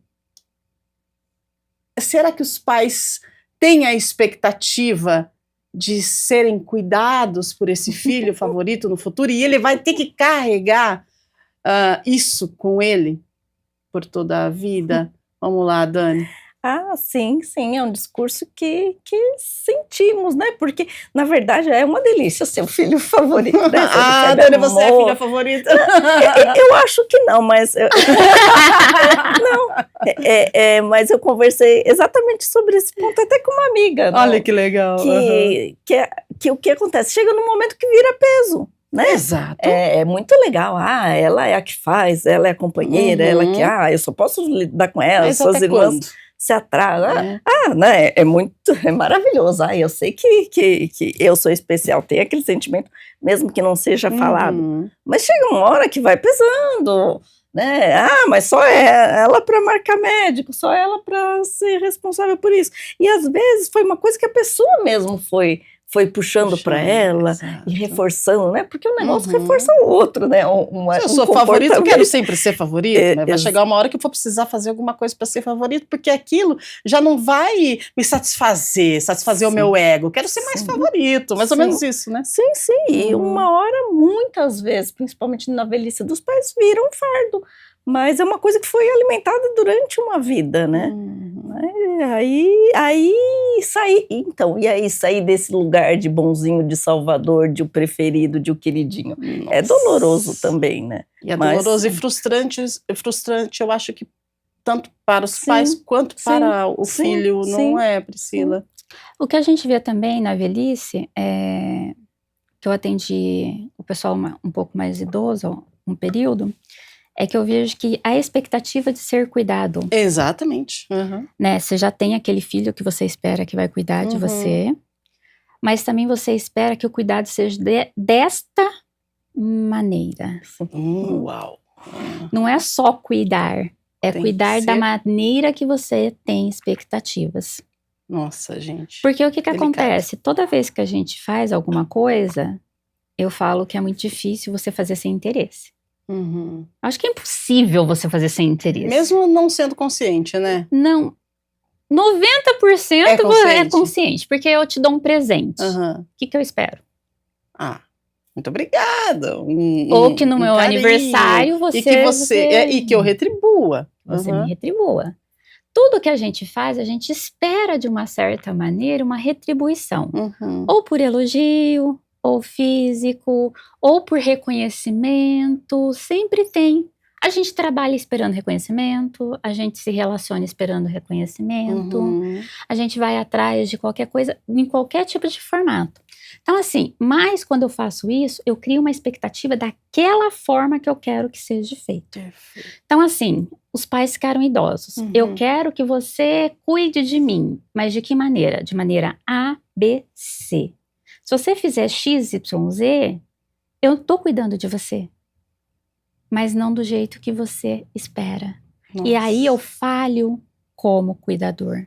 será que os pais têm a expectativa de serem cuidados por esse filho favorito no futuro? E ele vai ter que carregar isso com ele por toda a vida? Vamos lá, Dani. Sim, é um discurso que sentimos, né? Porque, na verdade, é uma delícia ser o filho favorito, né? Dani, você é a filha favorita? Eu acho que não, mas... mas eu conversei exatamente sobre esse ponto até com uma amiga. Olha que legal. Que o que acontece? Chega num momento que vira peso. Né? Exato. É muito legal. Ela é a que faz, ela é a companheira, ela que... eu só posso lidar com ela, mas suas irmãs... Quando? Se atrasa, né? É maravilhoso. Eu sei que eu sou especial, tem aquele sentimento, mesmo que não seja falado. Mas chega uma hora que vai pesando, né? Mas só ela para marcar médico, só ela para ser responsável por isso. E às vezes foi uma coisa que a pessoa mesmo foi puxando para ela, exato, e reforçando, né? Porque o negócio reforça o outro, né? Se eu sou favorito, eu quero sempre ser favorito, né? Vai chegar uma hora que eu vou precisar fazer alguma coisa para ser favorito, porque aquilo já não vai me satisfazer o meu ego. Eu quero ser mais favorito, mais ou menos isso, né? Sim. E uma hora, muitas vezes, principalmente na velhice dos pais, vira um fardo. Mas é uma coisa que foi alimentada durante uma vida, né? Aí sair desse lugar de bonzinho, de salvador, de o preferido, de o queridinho. Nossa. É doloroso também, né? E é doloroso e frustrante, eu acho que tanto para os pais quanto para o filho, não é, Priscila? O que a gente vê também na velhice, que eu atendi o pessoal um pouco mais idoso, um período, é que eu vejo que a expectativa de ser cuidado. Exatamente. Né? Você já tem aquele filho que você espera que vai cuidar de você, mas também você espera que o cuidado seja desta maneira. Uau! Não é só cuidar, é cuidar da maneira que você tem expectativas. Nossa, gente. Porque o que acontece? Toda vez que a gente faz alguma coisa, eu falo que é muito difícil você fazer sem interesse. Acho que é impossível você fazer sem interesse. Mesmo não sendo consciente, né? Não. 90% é consciente, porque eu te dou um presente. O que eu espero? Muito obrigada. Ou que no meu aniversário e que eu retribua. Você me retribua. Tudo que a gente faz, a gente espera de uma certa maneira uma retribuição. Ou por elogio, ou físico, ou por reconhecimento, sempre tem. A gente trabalha esperando reconhecimento, a gente se relaciona esperando reconhecimento, a gente vai atrás de qualquer coisa, em qualquer tipo de formato. Então, assim, mas quando eu faço isso, eu crio uma expectativa daquela forma que eu quero que seja feito. Então, assim, os pais ficaram idosos. Eu quero que você cuide de mim, mas de que maneira? De maneira A, B, C. Se você fizer X, Y, Z, eu estou cuidando de você, mas não do jeito que você espera. Nossa. E aí eu falho como cuidador.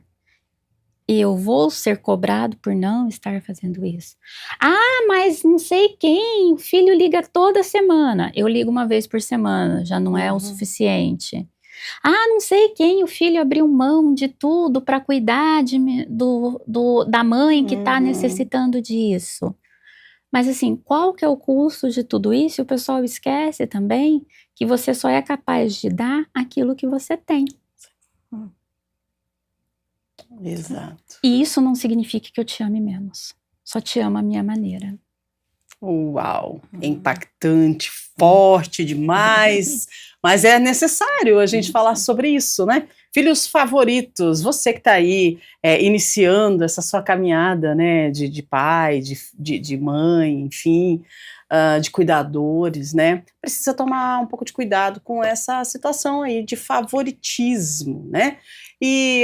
E eu vou ser cobrado por não estar fazendo isso. Ah, mas não sei quem, o filho liga toda semana. Eu ligo uma vez por semana, já não é o suficiente. Ah, não sei quem, o filho abriu mão de tudo para cuidar da mãe que está necessitando disso. Mas assim, qual que é o custo de tudo isso? E o pessoal esquece também que você só é capaz de dar aquilo que você tem. Exato. E isso não significa que eu te ame menos. Só te amo à minha maneira. Uau, impactante, forte demais, mas é necessário a gente falar sobre isso, né? Filhos favoritos, você que está aí iniciando essa sua caminhada, né, de pai, de mãe, enfim, de cuidadores, né? Precisa tomar um pouco de cuidado com essa situação aí de favoritismo, né?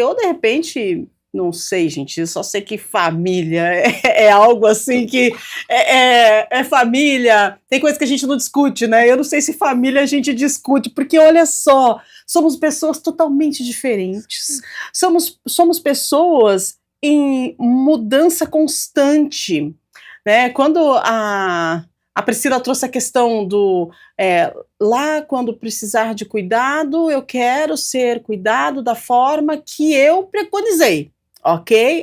Ou de repente... Não sei, gente, eu só sei que família é algo assim que é família, tem coisa que a gente não discute, né? Eu não sei se família a gente discute, porque olha só, somos pessoas totalmente diferentes, somos pessoas em mudança constante, né? Quando a Priscila trouxe a questão do lá quando precisar de cuidado, eu quero ser cuidado da forma que eu preconizei. Ok,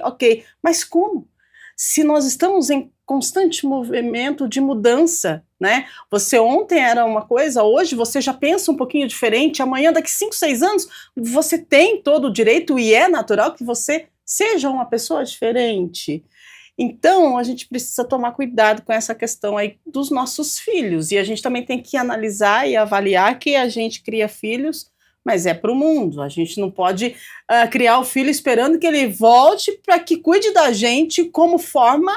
mas como? Se nós estamos em constante movimento de mudança, né? Você ontem era uma coisa, hoje você já pensa um pouquinho diferente, amanhã, daqui 5, 6 anos, você tem todo o direito e é natural que você seja uma pessoa diferente. Então, a gente precisa tomar cuidado com essa questão aí dos nossos filhos, e a gente também tem que analisar e avaliar que a gente cria filhos, mas é para o mundo, a gente não pode criar o filho esperando que ele volte para que cuide da gente como forma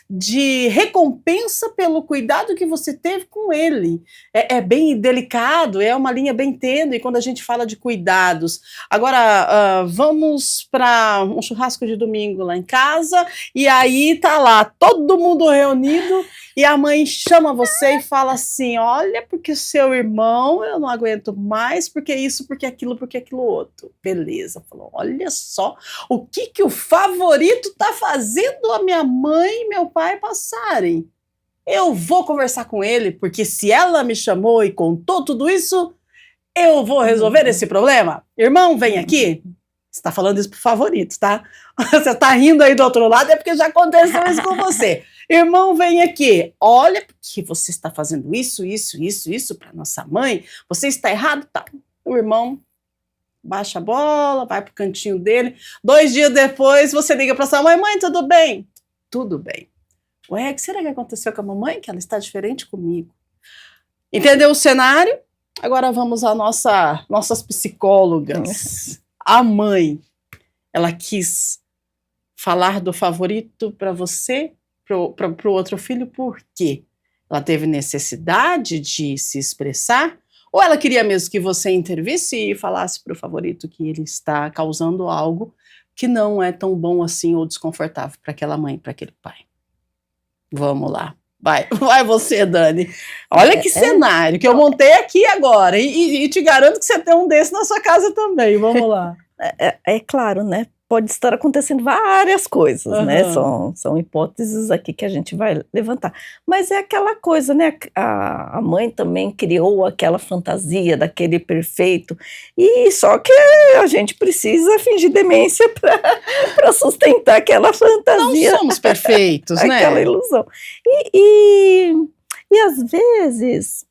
de recompensa pelo cuidado que você teve com ele. É bem delicado, é uma linha bem tênue quando a gente fala de cuidados. Agora, vamos para um churrasco de domingo lá em casa, e aí tá lá todo mundo reunido, e a mãe chama você e fala assim, olha, porque o seu irmão, eu não aguento mais, porque isso, porque aquilo outro. Beleza, falou, olha só, o que o favorito tá fazendo a minha mãe e meu pai passarem. Eu vou conversar com ele, porque se ela me chamou e contou tudo isso, eu vou resolver esse problema. Irmão, vem aqui. Você tá falando isso pro favorito, tá? Você tá rindo aí do outro lado, é porque já aconteceu isso com você. Irmão, vem aqui. Olha, porque você está fazendo isso para nossa mãe. Você está errado, tá? O irmão baixa a bola, vai pro cantinho dele. 2 dias depois, você liga para sua mãe, mãe, tudo bem? Tudo bem. Ué, o que será que aconteceu com a mamãe? Que ela está diferente comigo. Entendeu o cenário? Agora vamos às nossas psicólogas. A mãe, ela quis falar do favorito para você, para o outro filho, por quê? Ela teve necessidade de se expressar? Ou ela queria mesmo que você intervisse e falasse para o favorito que ele está causando algo que não é tão bom assim ou desconfortável para aquela mãe, para aquele pai? Vamos lá. Vai você, Dani. Olha que cenário que eu montei aqui agora. E te garanto que você tem um desse na sua casa também. Vamos lá. É claro, né? Pode estar acontecendo várias coisas, né? São hipóteses aqui que a gente vai levantar. Mas é aquela coisa, né? A mãe também criou aquela fantasia daquele perfeito, e só que a gente precisa fingir demência para sustentar aquela fantasia. Não somos perfeitos, né? Aquela ilusão. E às vezes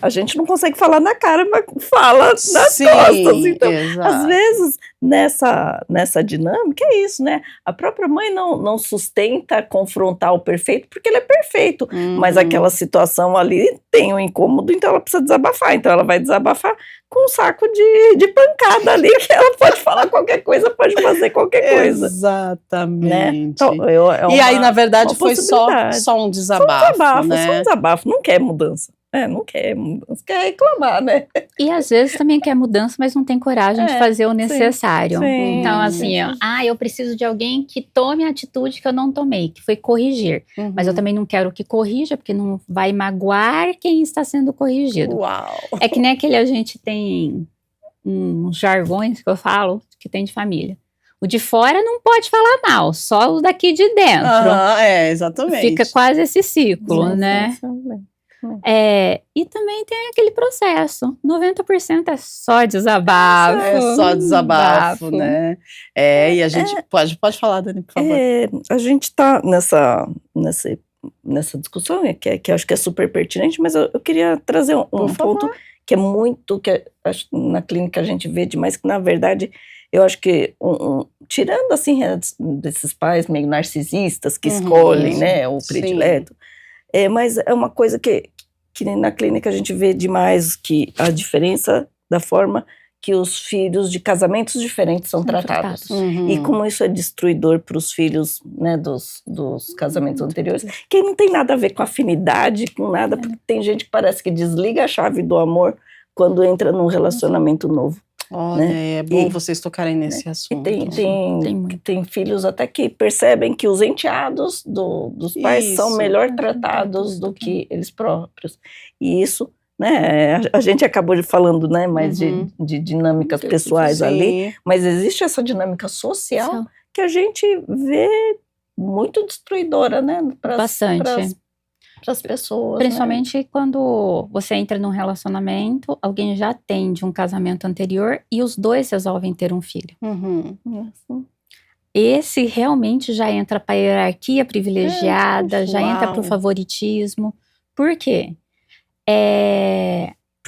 a gente não consegue falar na cara, mas fala nas Sim, costas. Então, exato. às vezes, nessa dinâmica, é isso, né? A própria mãe não sustenta confrontar o perfeito, porque ele é perfeito. Mas aquela situação ali tem um incômodo, então ela precisa desabafar. Então ela vai desabafar com um saco de pancada ali, que ela pode falar qualquer coisa, pode fazer qualquer coisa. Exatamente. Né? Então, e aí, na verdade, foi só um desabafo, só né? um desabafo, não quer mudança. Não quer mudança, quer reclamar, né? E às vezes também quer mudança, mas não tem coragem de fazer o necessário. Sim, Então, assim, eu preciso de alguém que tome a atitude que eu não tomei, que foi corrigir. Mas eu também não quero que corrija, porque não vai magoar quem está sendo corrigido. Uau! É que nem a gente tem uns jargões que eu falo, que tem de família. O de fora não pode falar mal, só o daqui de dentro. Exatamente. Fica quase esse ciclo, né? E também tem aquele processo. 90% é só desabafo. É só desabafo, né? E a gente pode falar, Dani, por favor. A gente está nessa discussão, que acho que é super pertinente, mas eu queria trazer um ponto que é muito, na clínica a gente vê demais, que na verdade eu acho que, tirando assim desses pais meio narcisistas que escolhem, né, o predileto, mas é uma coisa que na clínica a gente vê demais, que a diferença da forma que os filhos de casamentos diferentes são tratados. E como isso é destruidor para os filhos, né, dos casamentos anteriores, que não tem nada a ver com afinidade, com nada, porque tem gente que parece que desliga a chave do amor quando entra num relacionamento novo. Olha, né? é bom vocês tocarem nesse assunto. E tem filhos até que percebem que os enteados dos pais são melhor tratados do que eles próprios. E isso, né, a gente acabou falando, né, mais de dinâmicas pessoais ali, mas existe essa dinâmica social que a gente vê muito destruidora, né, bastante. Para as pessoas. Principalmente quando você entra num relacionamento, alguém já tem de um casamento anterior e os dois resolvem ter um filho. Esse realmente já entra para a hierarquia privilegiada, já entra para o favoritismo. Por quê?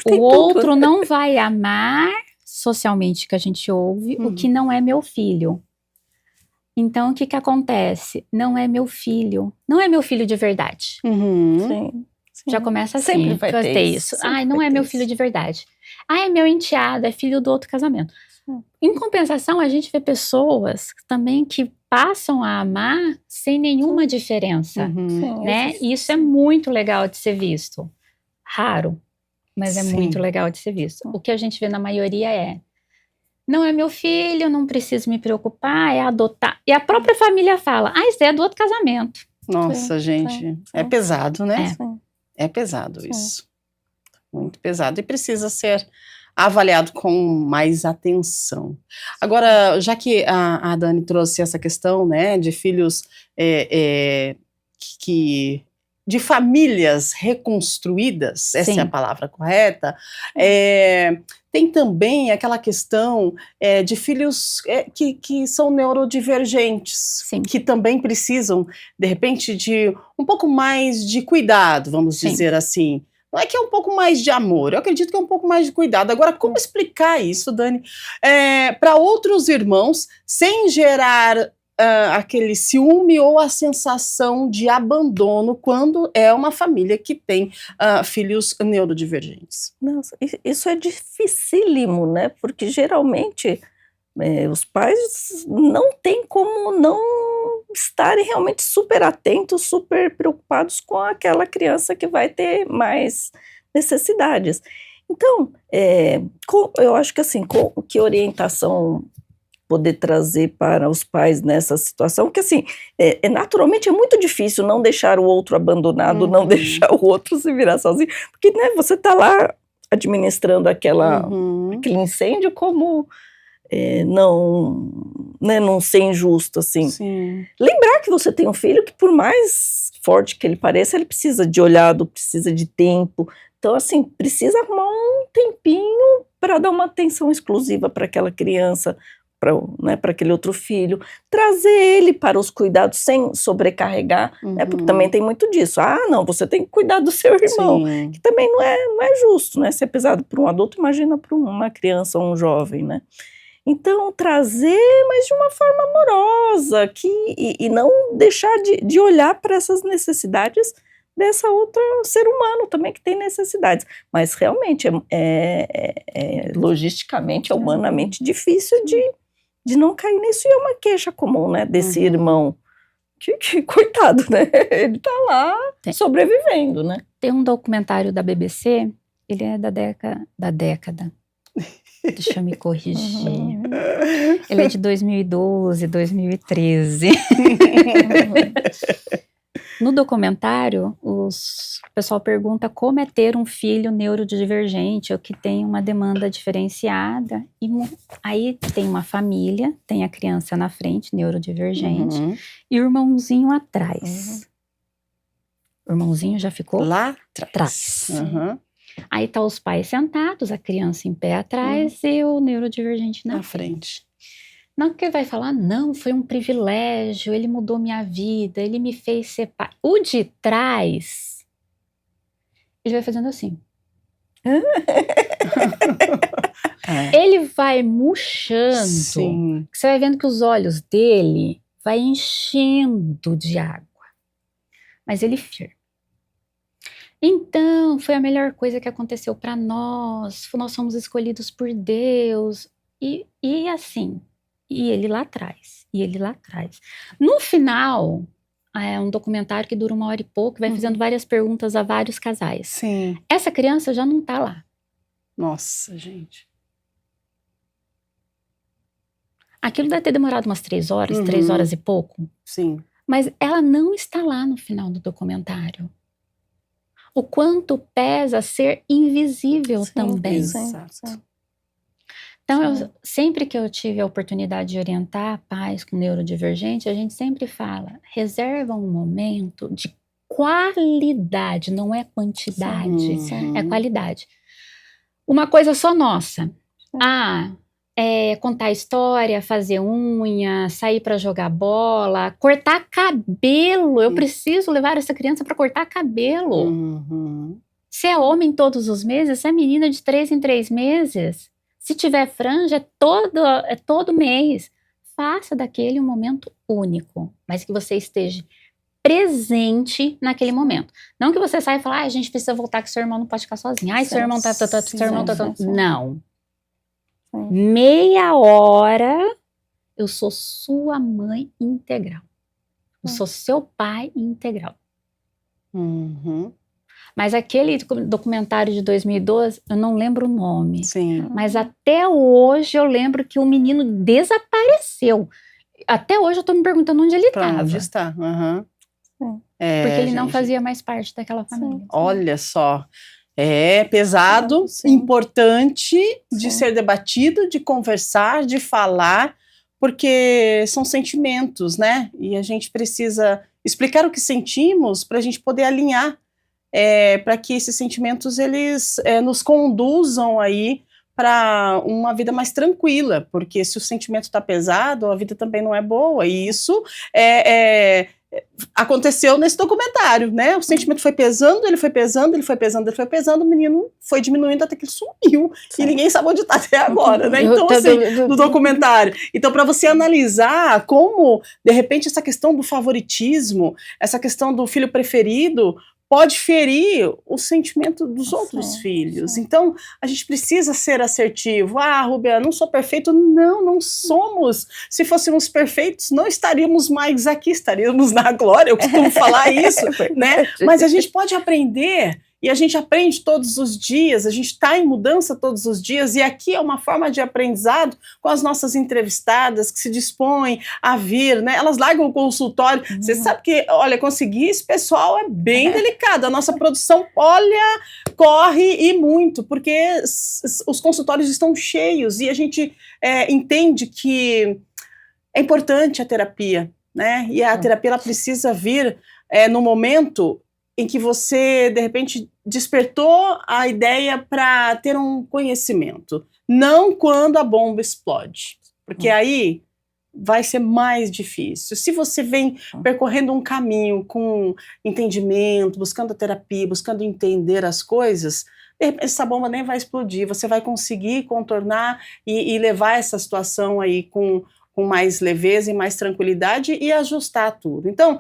O outro não vai amar, socialmente que a gente ouve, o que não é meu filho. Então, o que acontece? Não é meu filho. Não é meu filho de verdade. Sim. Já começa assim. Sempre vai ter isso. Ai, não é meu filho de verdade. Ai, é meu enteado, é filho do outro casamento. Em compensação, a gente vê pessoas também que passam a amar sem nenhuma diferença. Né? E isso é muito legal de ser visto. Raro, mas é muito legal de ser visto. O que a gente vê na maioria não é meu filho, não preciso me preocupar, é adotar. E a própria família fala, isso é do outro casamento. Nossa, gente, é pesado, né? É pesado isso. Muito pesado. E precisa ser avaliado com mais atenção. Agora, já que a Dani trouxe essa questão, né, de filhos de famílias reconstruídas, essa é a palavra correta, tem também aquela questão de filhos que são neurodivergentes, que também precisam, de repente, de um pouco mais de cuidado, vamos dizer assim. Não é que é um pouco mais de amor, eu acredito que é um pouco mais de cuidado. Agora, como explicar isso, Dani, para outros irmãos, sem gerar aquele ciúme ou a sensação de abandono quando é uma família que tem filhos neurodivergentes? Nossa, isso é dificílimo, né? Porque geralmente os pais não têm como não estarem realmente super atentos, super preocupados com aquela criança que vai ter mais necessidades. Então, eu acho que assim, que orientação poder trazer para os pais nessa situação, porque assim, naturalmente é muito difícil não deixar o outro abandonado, não deixar o outro se virar sozinho, porque, né, você está lá administrando aquele incêndio como não ser injusto, assim. Lembrar que você tem um filho que, por mais forte que ele pareça, ele precisa de olhado, precisa de tempo, então assim, precisa arrumar um tempinho para dar uma atenção exclusiva para aquela criança, para aquele outro filho, trazer ele para os cuidados sem sobrecarregar, né, porque também tem muito disso. Não, você tem que cuidar do seu irmão, Sim. que também não é justo, né? Se é pesado para um adulto, imagina para uma criança ou um jovem, né? Então, trazer, mas de uma forma amorosa, e não deixar de olhar para essas necessidades dessa outra ser humano também que tem necessidades. Mas realmente logisticamente, humanamente difícil de não cair nisso, e é uma queixa comum, né, desse irmão, que coitado, né, ele tá lá sobrevivendo, né. Tem um documentário da BBC, ele é da década, deixa eu me corrigir, ele é de 2012, 2013. No documentário, o pessoal pergunta como é ter um filho neurodivergente ou que tem uma demanda diferenciada. E aí tem uma família, tem a criança na frente, neurodivergente, e o irmãozinho atrás. O irmãozinho já ficou lá atrás. Aí tá os pais sentados, a criança em pé atrás e o neurodivergente na frente. Não, que ele vai falar, não, foi um privilégio, ele mudou minha vida, ele me fez ser pai. O de trás, ele vai fazendo assim. Ele vai murchando. Sim. Você vai vendo que os olhos dele vai enchendo de água. Mas ele firme. Então, foi a melhor coisa que aconteceu para nós. Nós fomos escolhidos por Deus. E assim... E ele lá atrás, No final, é um documentário que dura 1 hora e pouco, vai fazendo várias perguntas a vários casais. Sim. Essa criança já não tá lá. Nossa, gente. Aquilo deve ter demorado umas 3 horas, 3 horas e pouco. Sim. Mas ela não está lá no final do documentário. O quanto pesa ser invisível também. Exato. Então, sempre que eu tive a oportunidade de orientar pais com neurodivergente, a gente sempre fala, reserva um momento de qualidade, não é quantidade, é qualidade. Uma coisa só nossa, contar história, fazer unha, sair para jogar bola, cortar cabelo, eu preciso levar essa criança para cortar cabelo. Se é homem todos os meses, se é menina de 3 em 3 meses... Se tiver franja, é todo mês. Faça daquele um momento único, mas que você esteja presente naquele momento. Não que você saia e fale, a gente precisa voltar que seu irmão não pode ficar sozinho. Seu irmão tá... Não. Meia hora, eu sou sua mãe integral. Eu sou seu pai integral. Mas aquele documentário de 2012, eu não lembro o nome. Sim. Mas até hoje eu lembro que o menino desapareceu. Até hoje eu tô me perguntando onde ele estava. Onde está? Porque ele não fazia mais parte daquela família. Olha só. É pesado, importante de ser debatido, de conversar, de falar, porque são sentimentos, né? E a gente precisa explicar o que sentimos para a gente poder alinhar. Para que esses sentimentos eles nos conduzam aí para uma vida mais tranquila, porque se o sentimento está pesado, a vida também não é boa, e isso aconteceu nesse documentário, né? O sentimento foi pesando, ele foi pesando, o menino foi diminuindo até que ele sumiu, e ninguém sabe onde está até agora, né? Então, assim, no documentário. Então, para você analisar como, de repente, essa questão do favoritismo, essa questão do filho preferido, pode ferir o sentimento dos outros filhos. Então, a gente precisa ser assertivo. Rúbia, não sou perfeito. Não somos. Se fôssemos perfeitos, não estaríamos mais aqui, estaríamos na glória. Eu costumo falar isso, né? Mas a gente pode aprender, e a gente aprende todos os dias, a gente está em mudança todos os dias, e aqui é uma forma de aprendizado com as nossas entrevistadas que se dispõem a vir, né? Elas largam o consultório. Você sabe que, olha, conseguir esse pessoal é bem delicado. A nossa produção, olha, corre e muito, porque os consultórios estão cheios e a gente entende que é importante a terapia, né? E a terapia ela precisa vir no momento em que você, de repente, despertou a ideia para ter um conhecimento. Não quando a bomba explode. porque aí vai ser mais difícil. Se você vem percorrendo um caminho com entendimento, buscando a terapia, buscando entender as coisas, essa bomba nem vai explodir, você vai conseguir contornar e levar essa situação aí com mais leveza e mais tranquilidade e ajustar tudo. Então,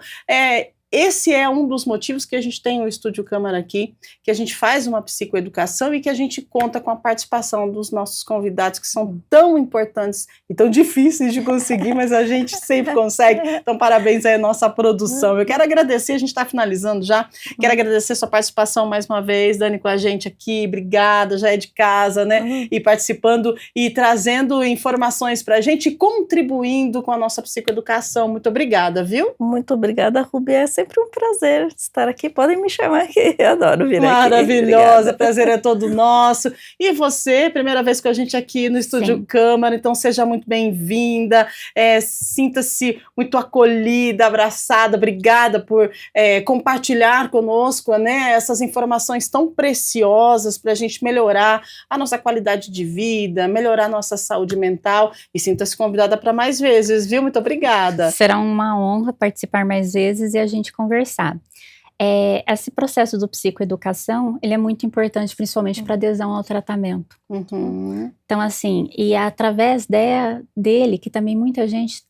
esse é um dos motivos que a gente tem o Estúdio Câmara aqui, que a gente faz uma psicoeducação e que a gente conta com a participação dos nossos convidados, que são tão importantes e tão difíceis de conseguir, mas a gente sempre consegue. Então, parabéns aí à nossa produção. Eu quero agradecer, a gente está finalizando já, quero agradecer a sua participação mais uma vez, Dani, com a gente aqui, obrigada, já é de casa, né, e participando e trazendo informações para a gente e contribuindo com a nossa psicoeducação. Muito obrigada, viu? Muito obrigada, Rubi. É sempre um prazer estar aqui. Podem me chamar aqui, eu adoro vir aqui. Maravilhosa, o prazer é todo nosso. E você, primeira vez com a gente aqui no Estúdio Sim. Câmara, então seja muito bem-vinda, sinta-se muito acolhida, abraçada, obrigada por compartilhar conosco, né, essas informações tão preciosas para a gente melhorar a nossa qualidade de vida, melhorar a nossa saúde mental, e sinta-se convidada para mais vezes, viu? Muito obrigada. Será uma honra participar mais vezes e a gente conversar. Esse processo do psicoeducação, ele é muito importante, principalmente para adesão ao tratamento. Uhum. Então, assim, e é através dele que também muita gente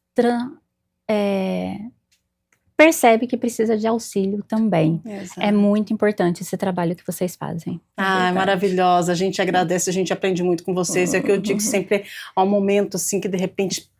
percebe que precisa de auxílio também. Exato. É muito importante esse trabalho que vocês fazem. Ah, maravilhosa, a gente agradece, a gente aprende muito com vocês, é o que eu digo sempre, há um momento assim que de repente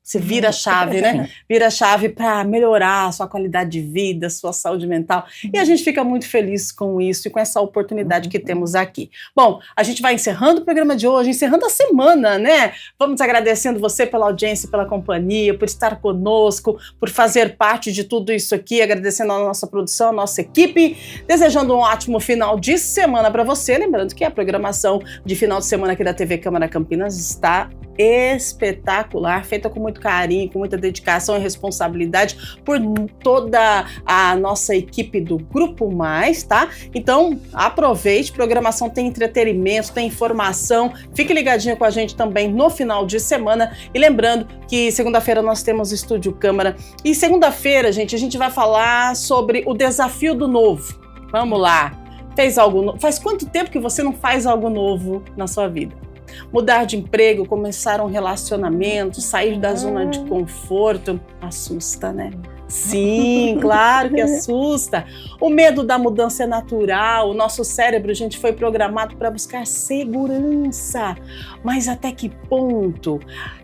você vira a chave, né? Vira a chave para melhorar a sua qualidade de vida, a sua saúde mental. E a gente fica muito feliz com isso e com essa oportunidade que temos aqui. Bom, a gente vai encerrando o programa de hoje, encerrando a semana, né? Vamos agradecendo você pela audiência, pela companhia, por estar conosco, por fazer parte de tudo isso aqui, agradecendo a nossa produção, a nossa equipe, desejando um ótimo final de semana para você. Lembrando que a programação de final de semana aqui da TV Câmara Campinas está espetacular, feita com muito carinho, com muita dedicação e responsabilidade por toda a nossa equipe do Grupo Mais, tá? Então, aproveite, programação tem entretenimento, tem informação, fique ligadinho com a gente também no final de semana, e lembrando que segunda-feira nós temos Estúdio Câmara, e segunda-feira, gente, a gente vai falar sobre o desafio do novo. Vamos lá! Fez algo novo? Faz quanto tempo que você não faz algo novo na sua vida? Mudar de emprego, começar um relacionamento, sair da zona de conforto, assusta, né? Sim, claro que assusta. O medo da mudança é natural, o nosso cérebro, gente, foi programado para buscar segurança. Mas até que ponto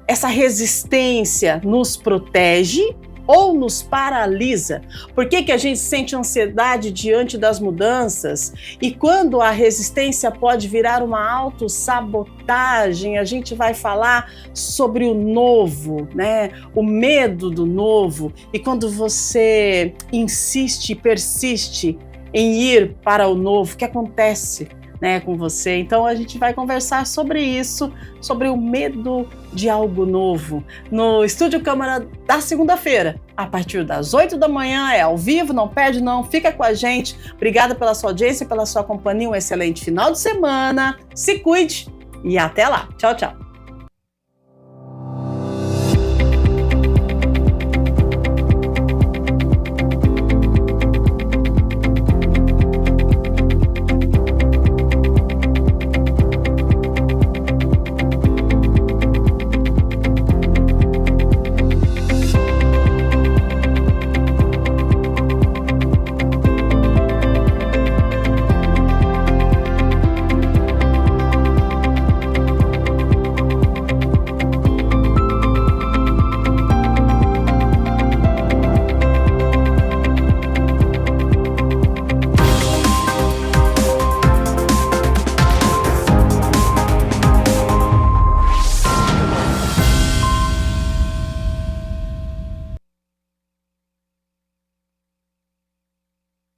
essa resistência nos protege ou nos paralisa? Por que a gente sente ansiedade diante das mudanças? E quando a resistência pode virar uma autossabotagem? A gente vai falar sobre o novo, né? O medo do novo. E quando você insiste e persiste em ir para o novo, o que acontece, né, com você? Então a gente vai conversar sobre isso, sobre o medo de algo novo, no Estúdio Câmara da segunda-feira, a partir das 8 da manhã, é ao vivo, não perde não, fica com a gente. Obrigada pela sua audiência, pela sua companhia, um excelente final de semana, se cuide e até lá. Tchau, tchau.